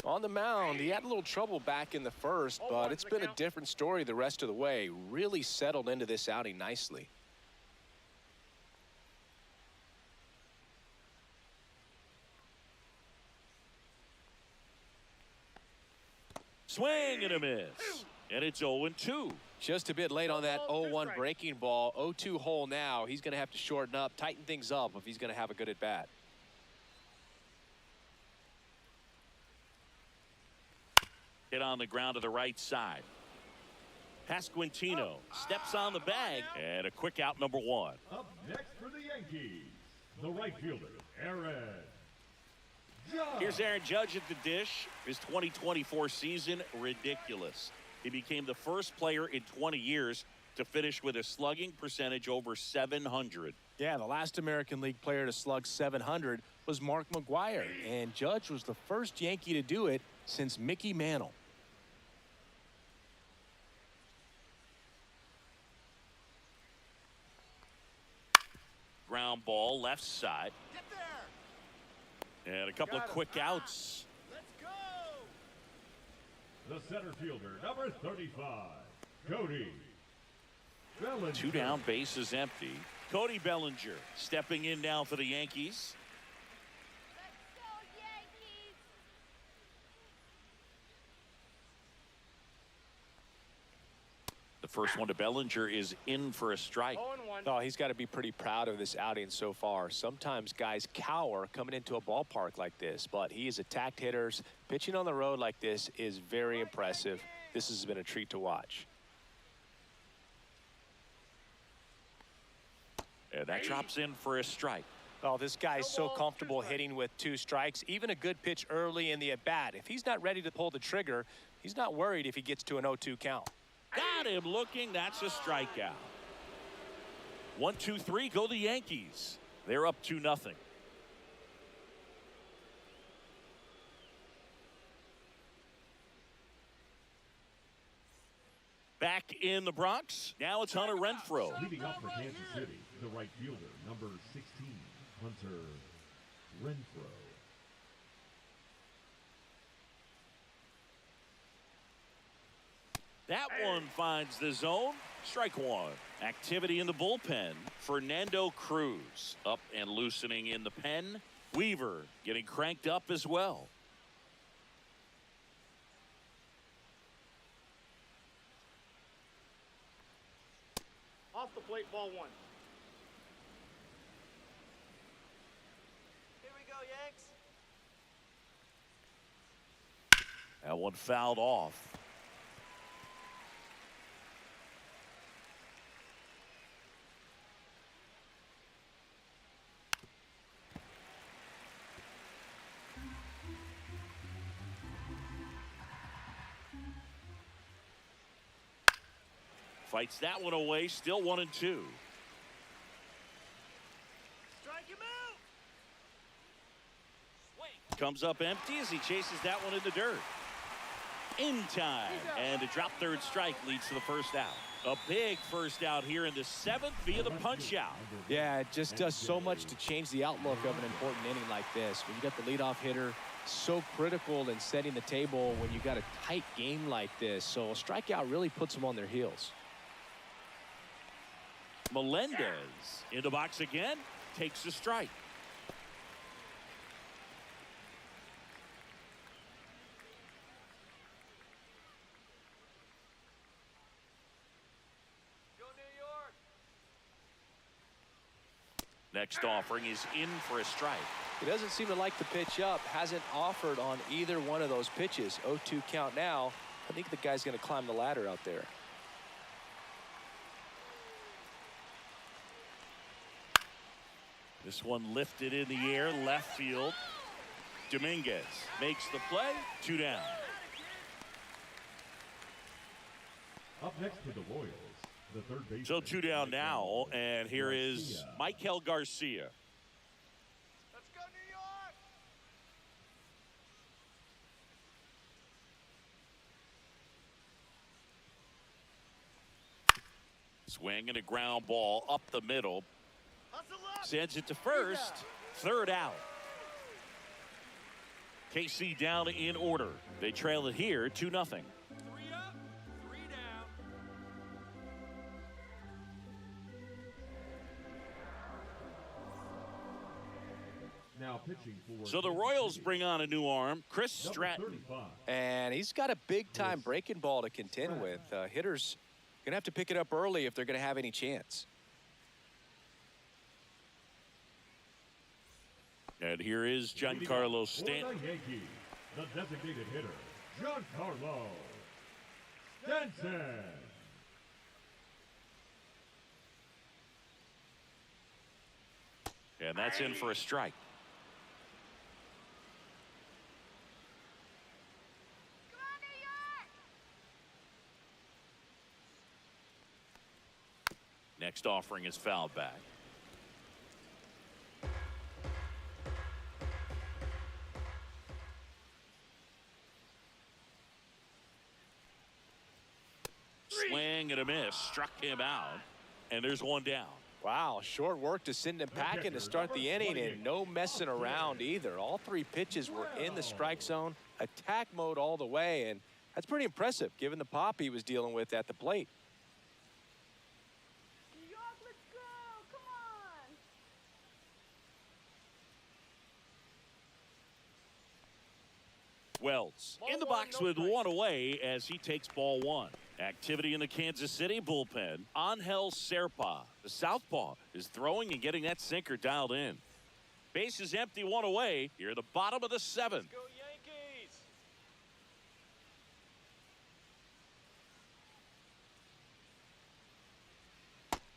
[SPEAKER 2] On the mound, he had a little trouble back in the first, but it's been a different story the rest of the way. Really settled into this outing nicely.
[SPEAKER 1] Swing and a miss. And it's 0-2.
[SPEAKER 2] Just a bit late on that 0-1 breaking ball. 0-2 hole now. He's going to have to shorten up, tighten things up if he's going to have a good at-bat.
[SPEAKER 1] Hit on the ground to the right side. Pasquantino steps on the bag, and a quick out, number 1.
[SPEAKER 3] Up next for the Yankees, the right fielder, Aaron Judge.
[SPEAKER 1] Here's Aaron Judge at the dish. His 2024 season, ridiculous. He became the first player in 20 years to finish with a slugging percentage over 700.
[SPEAKER 2] Yeah, the last American League player to slug 700 was Mark McGwire, and Judge was the first Yankee to do it since Mickey Mantle.
[SPEAKER 1] Ground ball left side. And a couple of quick outs.
[SPEAKER 4] Let's go.
[SPEAKER 3] The center fielder, number 35, Cody Bellinger.
[SPEAKER 1] 2 down, base is empty. Cody Bellinger stepping in now for the Yankees.
[SPEAKER 5] Let's go, Yankees.
[SPEAKER 1] The first one to Bellinger is in for a strike.
[SPEAKER 4] 0-1.
[SPEAKER 2] Oh, he's got to be pretty proud of this outing so far. Sometimes guys cower coming into a ballpark like this, but he has attacked hitters. Pitching on the road like this is very impressive. This has been a treat to watch.
[SPEAKER 1] And that drops in for a strike.
[SPEAKER 2] Oh, this guy's so comfortable hitting with 2 strikes. Even a good pitch early in the at-bat. If he's not ready to pull the trigger, he's not worried if he gets to an 0-2 count.
[SPEAKER 1] Got him looking. That's a strikeout. 1, 2, 3, go the Yankees. They're up 2-0. Back in the Bronx. Now it's Hunter Renfroe.
[SPEAKER 3] Leading up for Kansas City, the right fielder, number 16, Hunter Renfroe.
[SPEAKER 1] That one finds the zone. Strike 1. Activity in the bullpen. Fernando Cruz up and loosening in the pen. Weaver getting cranked up as well.
[SPEAKER 4] Off the plate, ball 1.
[SPEAKER 5] Here we go, Yanks.
[SPEAKER 1] That one fouled off. Fights that one away. Still 1-2.
[SPEAKER 4] Strike him out.
[SPEAKER 5] Swing.
[SPEAKER 1] Comes up empty as he chases that one in the dirt. In time. And a drop third strike leads to the first out. A big first out here in the 7th via the punch out.
[SPEAKER 2] Yeah, it just does so much to change the outlook of an important inning like this. When you got the leadoff hitter, so critical in setting the table when you got a tight game like this. So a strikeout really puts them on their heels.
[SPEAKER 1] Melendez in the box again, takes a strike.
[SPEAKER 5] Go New York.
[SPEAKER 1] Next offering is in for a strike.
[SPEAKER 2] He doesn't seem to like the pitch up, hasn't offered on either one of those pitches. 0-2 count now. I think the guy's going to climb the ladder out there.
[SPEAKER 1] This one lifted in the air, left field. Dominguez makes the play. 2 down.
[SPEAKER 3] Up next for the Royals, the third baseman.
[SPEAKER 1] So 2 down now, and here is Michael Garcia.
[SPEAKER 5] Let's go, New York.
[SPEAKER 1] Swing and a ground ball up the middle.
[SPEAKER 4] Hustle up.
[SPEAKER 1] Sends it to first. 3rd out. KC down in order. They trail it here 2-0.
[SPEAKER 4] 3 up, 3 down.
[SPEAKER 3] Now pitching for.
[SPEAKER 1] So the Royals bring on a new arm, Chris Stratton.
[SPEAKER 3] 35.
[SPEAKER 2] And he's got a big-time breaking ball to contend with. Hitters going to have to pick it up early if they're going to have any chance.
[SPEAKER 1] And here is Giancarlo Stanton.
[SPEAKER 3] For the Yankees, the designated hitter, Giancarlo Stanton.
[SPEAKER 1] And that's in for a strike.
[SPEAKER 5] Come on, New York!
[SPEAKER 1] Next offering is fouled back. Swing and a miss. Struck him out. And there's one down.
[SPEAKER 2] Wow, short work to send him packing to start the inning, and no messing around either. All 3 pitches were in the strike zone, attack mode all the way, and that's pretty impressive given the pop he was dealing with at the plate.
[SPEAKER 5] New York, let's go! Come on!
[SPEAKER 1] Wells in the box with one away as he takes ball 1. Activity in the Kansas City bullpen. Angel Serpa, the southpaw, is throwing and getting that sinker dialed in. Base is empty, 1 away. Here, the bottom of the 7th.
[SPEAKER 5] Go Yankees!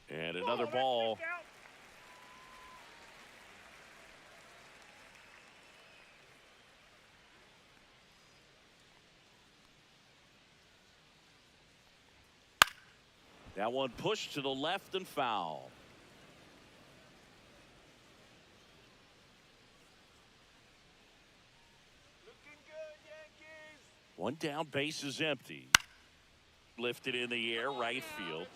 [SPEAKER 1] And another ball. That one pushed to the left and foul.
[SPEAKER 5] Looking good, Yankees!
[SPEAKER 1] One down, base is empty. Lifted in the air, right field.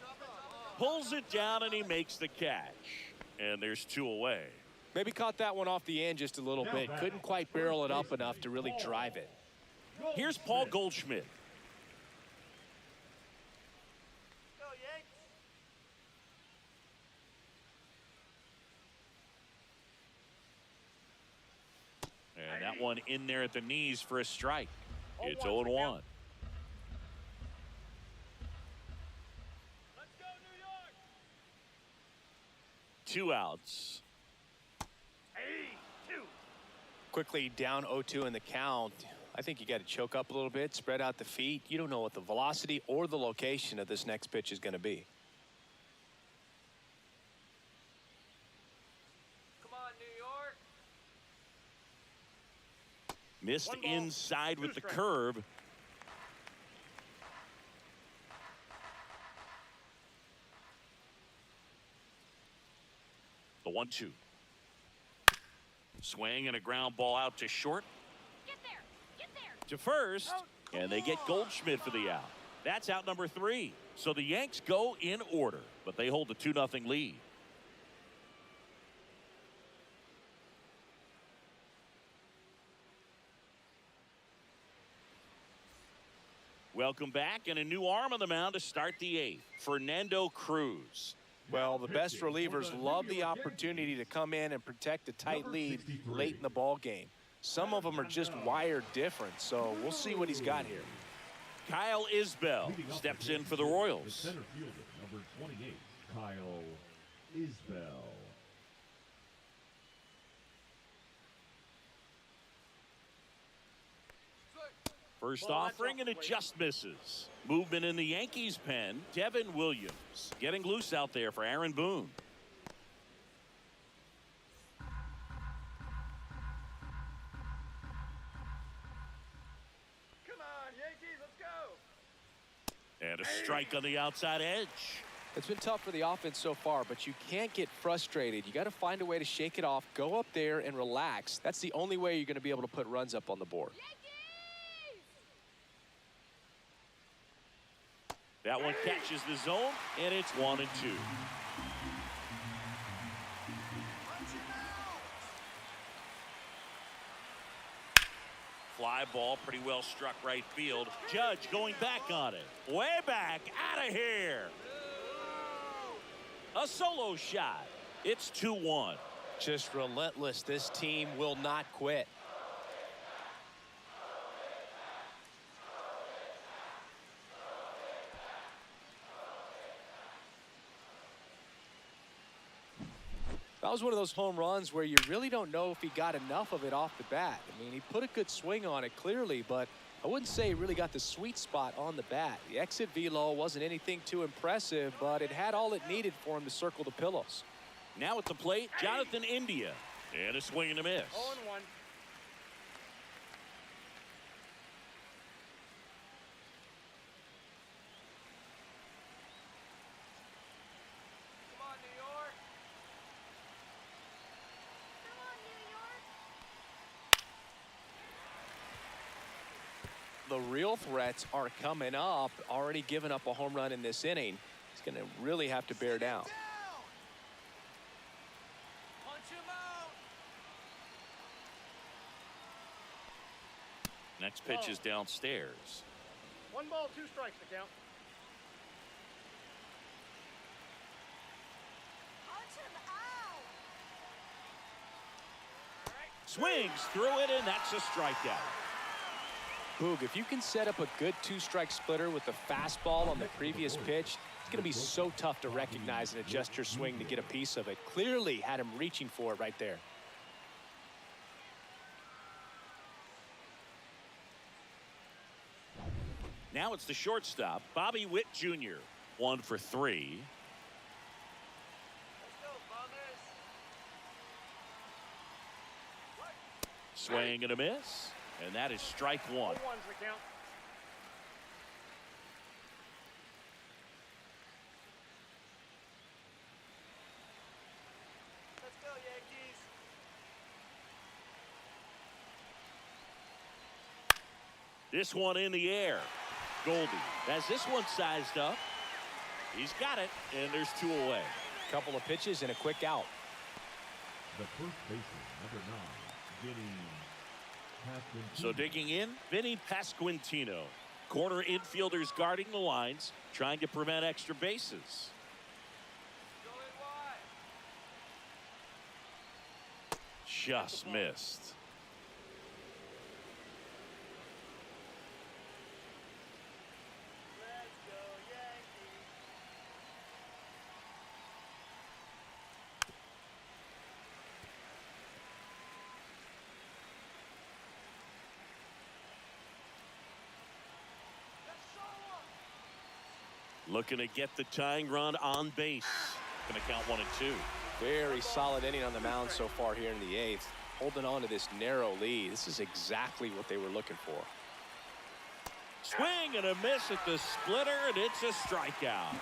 [SPEAKER 1] Pulls it down and he makes the catch. And there's 2 away.
[SPEAKER 2] Maybe caught that one off the end just a little bit. Couldn't quite barrel it up enough to really drive it.
[SPEAKER 1] Here's Paul Goldschmidt.
[SPEAKER 5] Go Yanks!
[SPEAKER 1] And that one in there at the knees for a strike. It's 0-1.
[SPEAKER 5] Let's go, New York!
[SPEAKER 1] 2 outs.
[SPEAKER 5] Hey, 2!
[SPEAKER 2] Quickly down 0-2 in the count. I think you got to choke up a little bit, spread out the feet. You don't know what the velocity or the location of this next pitch is going to be.
[SPEAKER 5] Come on, New York!
[SPEAKER 1] Missed
[SPEAKER 4] One ball,
[SPEAKER 1] inside
[SPEAKER 4] 2
[SPEAKER 1] with the
[SPEAKER 4] strikes.
[SPEAKER 1] curve. The 1-2. Swing and a ground ball out to short.
[SPEAKER 5] Get there! Get there!
[SPEAKER 1] To first, and they get Goldschmidt for the out. That's out number 3. So the Yanks go in order, but they hold the 2-0 lead. Welcome back, and a new arm on the mound to start the 8th, Fernando Cruz.
[SPEAKER 2] Well, the best relievers love the opportunity to come in and protect a tight lead late in the ball game. Some of them are just wired different, so we'll see what he's got here.
[SPEAKER 1] Kyle Isbell steps in for the
[SPEAKER 3] The
[SPEAKER 1] Royals.
[SPEAKER 3] center fielder, number 28, Kyle Isbell.
[SPEAKER 1] First offering, and it just misses. Movement in the Yankees pen. Devin Williams getting loose out there for Aaron Boone.
[SPEAKER 5] Come on, Yankees, let's go!
[SPEAKER 1] And a strike on the outside edge.
[SPEAKER 2] It's been tough for the offense so far, but you can't get frustrated. You got to find a way to shake it off, go up there and relax. That's the only way you're going to be able to put runs up on the board.
[SPEAKER 5] Yankees!
[SPEAKER 1] That one catches the zone, and it's 1-2.
[SPEAKER 5] Punch him out!
[SPEAKER 1] Fly ball pretty well struck right field. Judge going back on it. Way back, out of here. A solo shot. It's 2-1.
[SPEAKER 2] Just relentless. This team will not quit. That was one of those home runs where you really don't know if he got enough of it off the bat. I mean, he put a good swing on it clearly, but I wouldn't say he really got the sweet spot on the bat. The exit velo wasn't anything too impressive, but it had all it needed for him to circle the pillows.
[SPEAKER 1] Now at the plate, Jonathan India. And a swing and a miss.
[SPEAKER 5] 0-1. Come on, New York. Come on, New York.
[SPEAKER 2] The real threats are coming up. Already given up a home run in this inning. He's going to really have to bear down.
[SPEAKER 1] Next pitch is downstairs.
[SPEAKER 5] 1 ball, 2 strikes to count.
[SPEAKER 1] Swings through it, and that's a strikeout.
[SPEAKER 2] Boog, if you can set up a good 2-strike splitter with the fastball on the previous pitch, it's going to be so tough to recognize and adjust your swing to get a piece of it. Clearly had him reaching for it right there.
[SPEAKER 1] Now it's the shortstop, Bobby Witt Jr. 1 for 3.
[SPEAKER 5] Let's go, Bombers.
[SPEAKER 1] Swing and a miss. And that is strike 1.
[SPEAKER 5] 0-1's the count. Let's go, Yankees.
[SPEAKER 1] This one in the air. Goldie has this one sized up. He's got it, and there's 2 away.
[SPEAKER 2] Couple of pitches and a quick out.
[SPEAKER 3] The first baseman, number 9, Vinny Pasquantino.
[SPEAKER 1] So digging in, Vinny Pasquantino. Corner infielders guarding the lines, trying to prevent extra bases.
[SPEAKER 5] Going wide.
[SPEAKER 1] Just missed.
[SPEAKER 5] Let's go, Yankees.
[SPEAKER 1] Looking to get the tying run on base. Going to count 1 and 2.
[SPEAKER 2] Very solid inning on the mound so far here in the 8th. Holding on to this narrow lead. This is exactly what they were looking for.
[SPEAKER 1] Swing and a miss at the splitter, and it's a strikeout.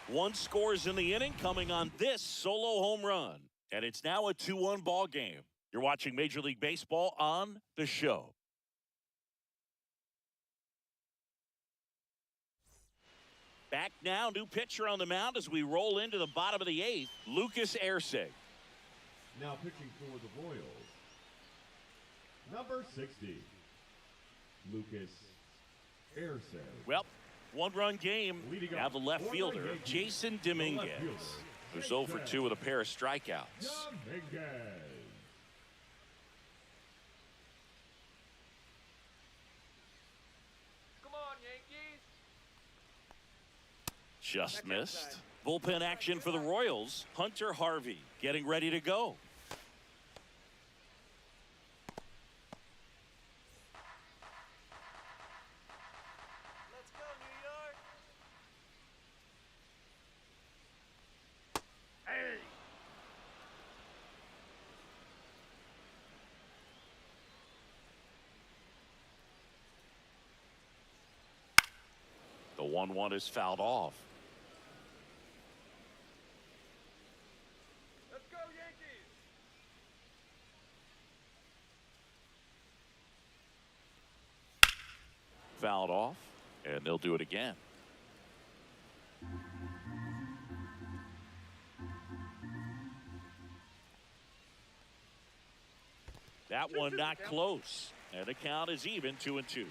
[SPEAKER 1] 1 scores in the inning coming on this solo home run. And it's now a 2-1 ball game. You're watching Major League Baseball on The Show. Back now, new pitcher on the mound as we roll into the bottom of the 8th, Lucas Erceg.
[SPEAKER 3] Now pitching for the Royals, number 60, Lucas Erceg.
[SPEAKER 1] Well, 1-run game.
[SPEAKER 3] Leading
[SPEAKER 1] Now
[SPEAKER 3] off,
[SPEAKER 1] the left
[SPEAKER 3] for the
[SPEAKER 1] fielder,
[SPEAKER 3] Yankees,
[SPEAKER 1] Jason
[SPEAKER 3] the left
[SPEAKER 1] Dominguez,
[SPEAKER 3] fielder,
[SPEAKER 1] who's 0 for 2 with a pair of strikeouts.
[SPEAKER 3] Dominguez.
[SPEAKER 5] Come on, Yankees.
[SPEAKER 1] Just missed. Bullpen action for the Royals. Hunter Harvey getting ready to go.
[SPEAKER 5] Let's go, New York. Hey.
[SPEAKER 1] The 1-1 is fouled off.
[SPEAKER 5] Let's go, Yankees.
[SPEAKER 1] Fouled off, and they'll do it again. That one not close. And the count is even 2-2.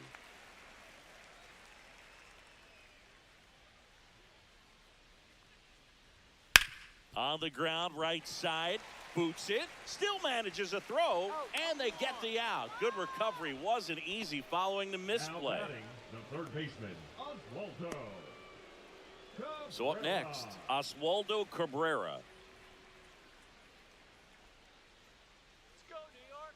[SPEAKER 1] On the ground, right side, boots it, still manages a throw, and they get the out. Good recovery, wasn't easy following the misplay.
[SPEAKER 3] Now batting, the third baseman, Oswaldo.
[SPEAKER 1] So up next, Oswaldo Cabrera.
[SPEAKER 5] Let's go, New York.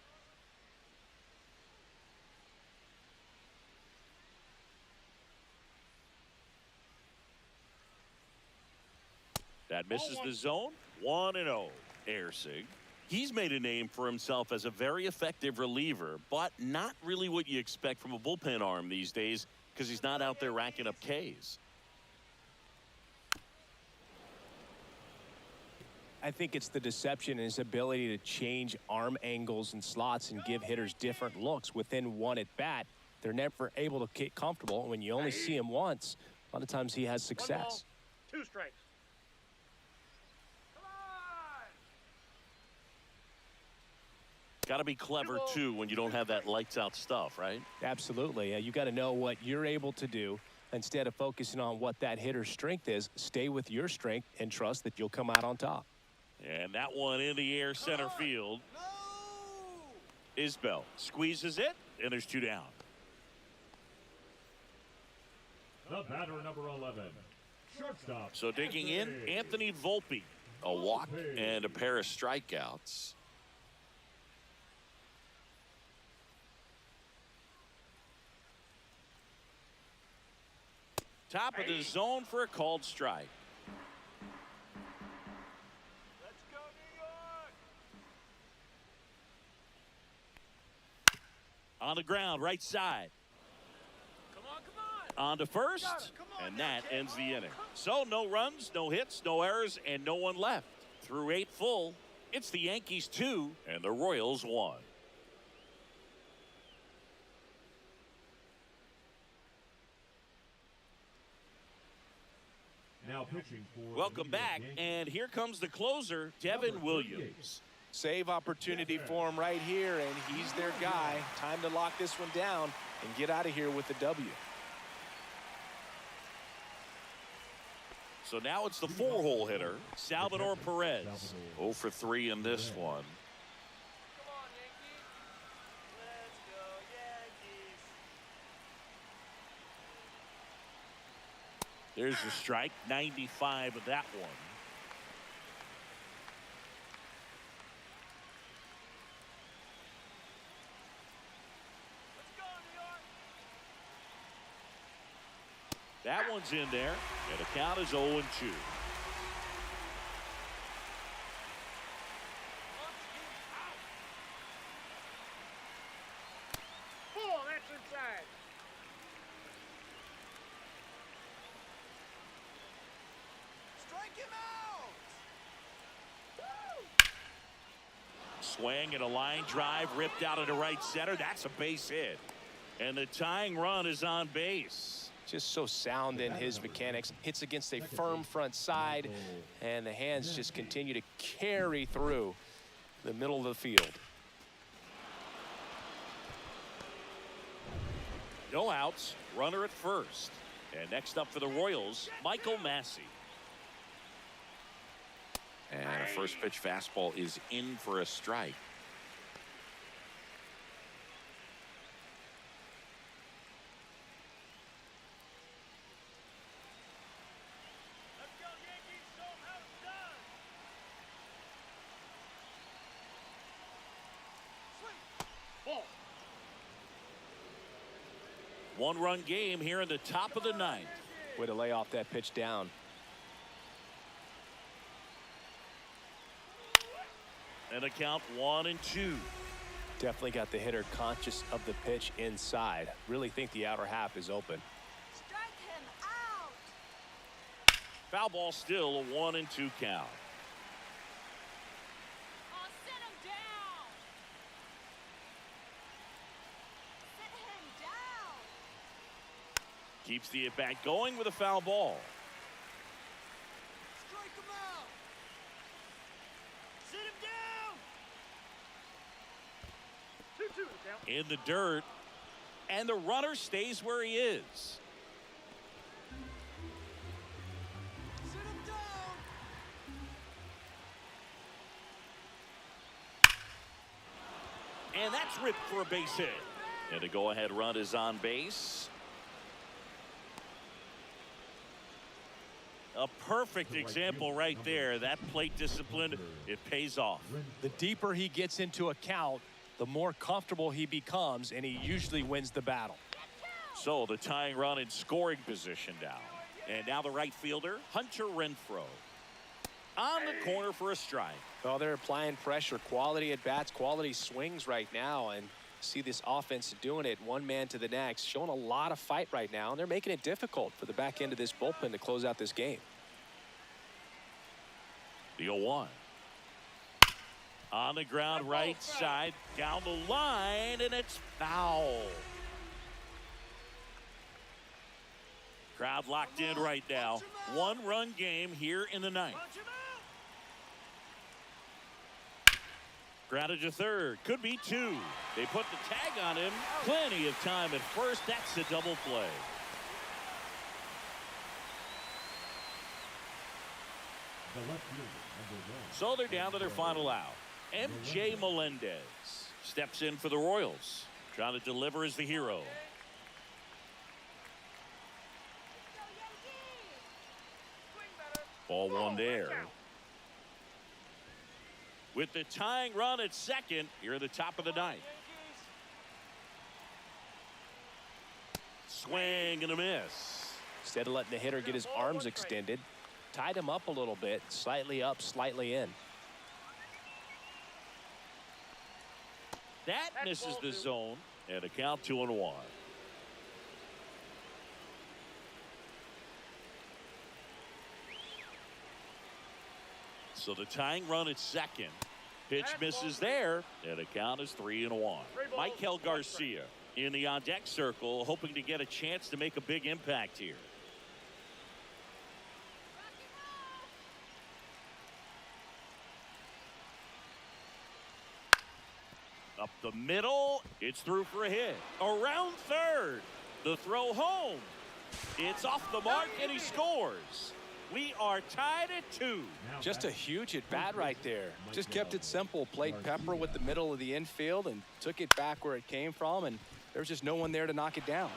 [SPEAKER 1] That misses the zone. 1-0. Ersig. He's made a name for himself as a very effective reliever, but not really what you expect from a bullpen arm these days because he's not out there racking up Ks.
[SPEAKER 2] I think it's the deception and his ability to change arm angles and slots and give hitters different looks within one at bat. They're never able to get comfortable. When you only see him once, a lot of times he has success.
[SPEAKER 5] 2 strikes. Come on.
[SPEAKER 1] Got to be clever, too, when you don't have that lights-out stuff, right?
[SPEAKER 2] Absolutely. You got to know what you're able to do. Instead of focusing on what that hitter's strength is, stay with your strength and trust that you'll come out on top.
[SPEAKER 1] And that one in the air center field. Isbell squeezes it, and there's 2 down.
[SPEAKER 3] The batter, number 11, shortstop.
[SPEAKER 1] So digging in, Anthony Volpe. A walk and a pair of strikeouts. Top of the zone for a called strike.
[SPEAKER 5] Let's go, New York.
[SPEAKER 1] On the ground, right side.
[SPEAKER 5] Come on, come on.
[SPEAKER 1] On to first,
[SPEAKER 5] Come on,
[SPEAKER 1] and
[SPEAKER 5] now,
[SPEAKER 1] that
[SPEAKER 5] kid.
[SPEAKER 1] ends the inning. So no runs, no hits, no errors, and no one left. Through 8 full, it's the Yankees 2 and the Royals 1.
[SPEAKER 3] Now pitching for
[SPEAKER 1] Welcome
[SPEAKER 3] the New York
[SPEAKER 1] back,
[SPEAKER 3] Yankees.
[SPEAKER 1] and here comes the closer, Devin
[SPEAKER 3] Number
[SPEAKER 1] Williams.
[SPEAKER 2] Save opportunity for him right here, and he's their guy. Time to lock this one down and get out of here with the W.
[SPEAKER 1] So now it's the 4-hole hitter, Salvador Perez. 0 for 3 in this one.
[SPEAKER 5] Come on, Yankees. Let's go, Yankees.
[SPEAKER 1] There's the strike, 95 of that one.
[SPEAKER 5] Let's go, New York.
[SPEAKER 1] That one's in there, and the count is 0-2.
[SPEAKER 5] Ball, that's inside. Strike him out.
[SPEAKER 1] Swing and a line drive ripped out into right center. That's a base hit. And the tying run is on base.
[SPEAKER 2] Just so sound in his mechanics. Hits against a firm front side, and the hands just continue to carry through the middle of the field.
[SPEAKER 1] No outs, runner at first. And next up for the Royals, Michael Massey. And a first pitch fastball is in for a strike.
[SPEAKER 5] Let's go, Yankees. Show 'em how it's done. Swing. Ball.
[SPEAKER 1] 1-run game here in the top of the 9th.
[SPEAKER 2] Way to lay off that pitch down.
[SPEAKER 1] And a count 1-2.
[SPEAKER 2] Definitely got the hitter conscious of the pitch inside. Really think the outer half is open.
[SPEAKER 6] Strike him out.
[SPEAKER 1] Foul ball still, a 1-2 count.
[SPEAKER 6] Oh, sit him down. Sit him down.
[SPEAKER 1] Keeps the at-bat going with a foul ball.
[SPEAKER 5] Strike him out. Sit him down. 2-2 down.
[SPEAKER 1] in the dirt, and the runner stays where he is.
[SPEAKER 4] Sit him down.
[SPEAKER 1] And that's ripped for a base hit. And the go-ahead run is on base. A perfect example right there. That plate discipline, it pays off.
[SPEAKER 2] The deeper he gets into a count, the more comfortable he becomes, and he usually wins the battle.
[SPEAKER 1] So the tying run in scoring position now. And now the right fielder, Hunter Renfroe. On the corner for a strike.
[SPEAKER 2] Well, they're applying pressure, quality at bats, quality swings right now, and see this offense doing it one man to the next, showing a lot of fight right now, and they're making it difficult for the back end of this bullpen to close out this game.
[SPEAKER 1] The 0-1. On the ground, right side, down the line, and it's foul. Crowd locked in right now. One-run game here in the ninth. Grounded to third. Could be two. They put the tag on him. Plenty of time at first. That's a double play.
[SPEAKER 3] The left fielder, number 1.
[SPEAKER 1] So they're down to their final out. MJ Melendez steps in for the Royals. Trying to deliver as the hero. Ball one there. With the tying run at second, here at the top of the ninth. Swing and a miss.
[SPEAKER 2] Instead of letting the hitter get his arms extended, tied him up a little bit, slightly up, slightly in.
[SPEAKER 1] That misses the zone, and a count 2-1. So the tying run at second. Pitch misses there, and the count is 3-1. Michael Garcia in the on-deck circle, hoping to get a chance to make a big impact here. Up the middle, it's through for a hit. Around third, the throw home. It's off the mark, and he scores. We are tied at 2.
[SPEAKER 2] Just a huge at bat right there. Just kept it simple. Played pepper with the middle of the infield and took it back where it came from, and there's just no one there to knock it down.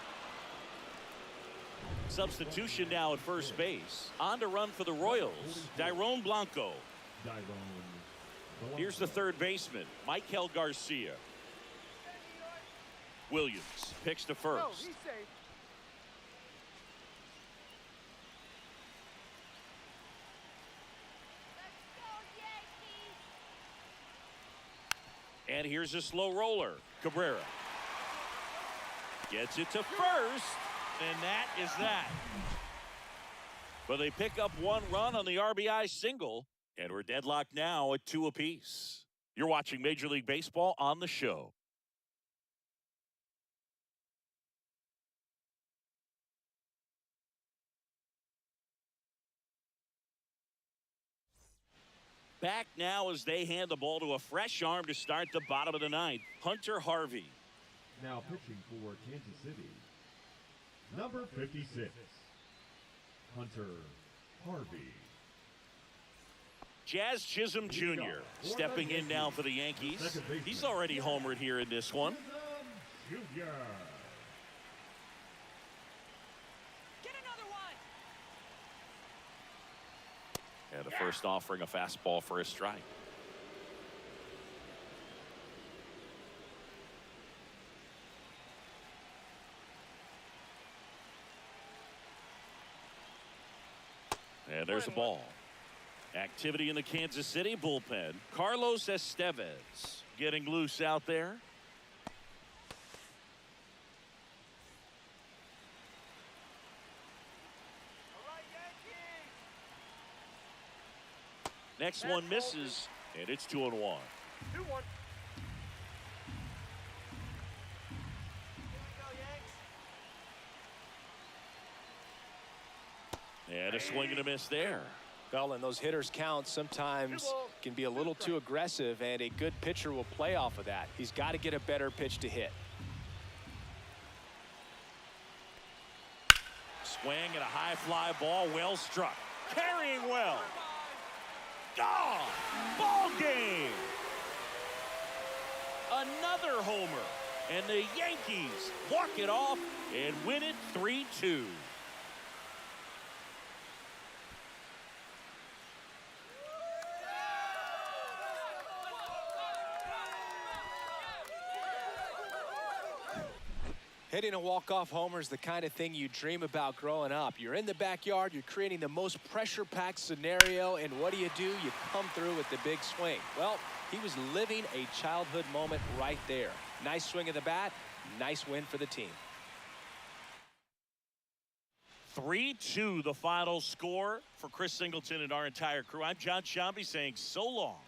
[SPEAKER 1] Substitution now at first base. On to run for the Royals, Dairon Blanco. Here's the third baseman, Michael Garcia. Williams picks to first. And here's a slow roller. Cabrera gets it to first, and that is that. But they pick up one run on the RBI single, and we're deadlocked now at 2 apiece. You're watching Major League Baseball on the show. Back now as they hand the ball to a fresh arm to start the bottom of the ninth, Hunter Harvey.
[SPEAKER 3] Now pitching for Kansas City, number 56, Hunter Harvey.
[SPEAKER 1] Jazz Chisholm Jr. stepping in now for the Yankees. He's already homered here in this one.
[SPEAKER 3] Jr.
[SPEAKER 6] Get another one.
[SPEAKER 1] And the first offering a fastball for a strike. And there's a ball. Activity in the Kansas City bullpen. Carlos Estevez getting loose out there. Next one misses, and it's 2-1.
[SPEAKER 5] 2-1.
[SPEAKER 1] And a swing and a miss there.
[SPEAKER 2] Well, and those hitters' counts sometimes can be a little too aggressive, and a good pitcher will play off of that. He's got to get a better pitch to hit.
[SPEAKER 1] Swing and a high fly ball, well struck. Carrying well. Gone. Ball game. Another homer. And the Yankees walk it off and win it 3-2.
[SPEAKER 2] Hitting a walk-off homer is the kind of thing you dream about growing up. You're in the backyard, you're creating the most pressure-packed scenario, and what do? You come through with the big swing. Well, he was living a childhood moment right there. Nice swing of the bat, nice win for the team.
[SPEAKER 1] 3-2 the final score for Chris Singleton and our entire crew. I'm John Shambi saying so long.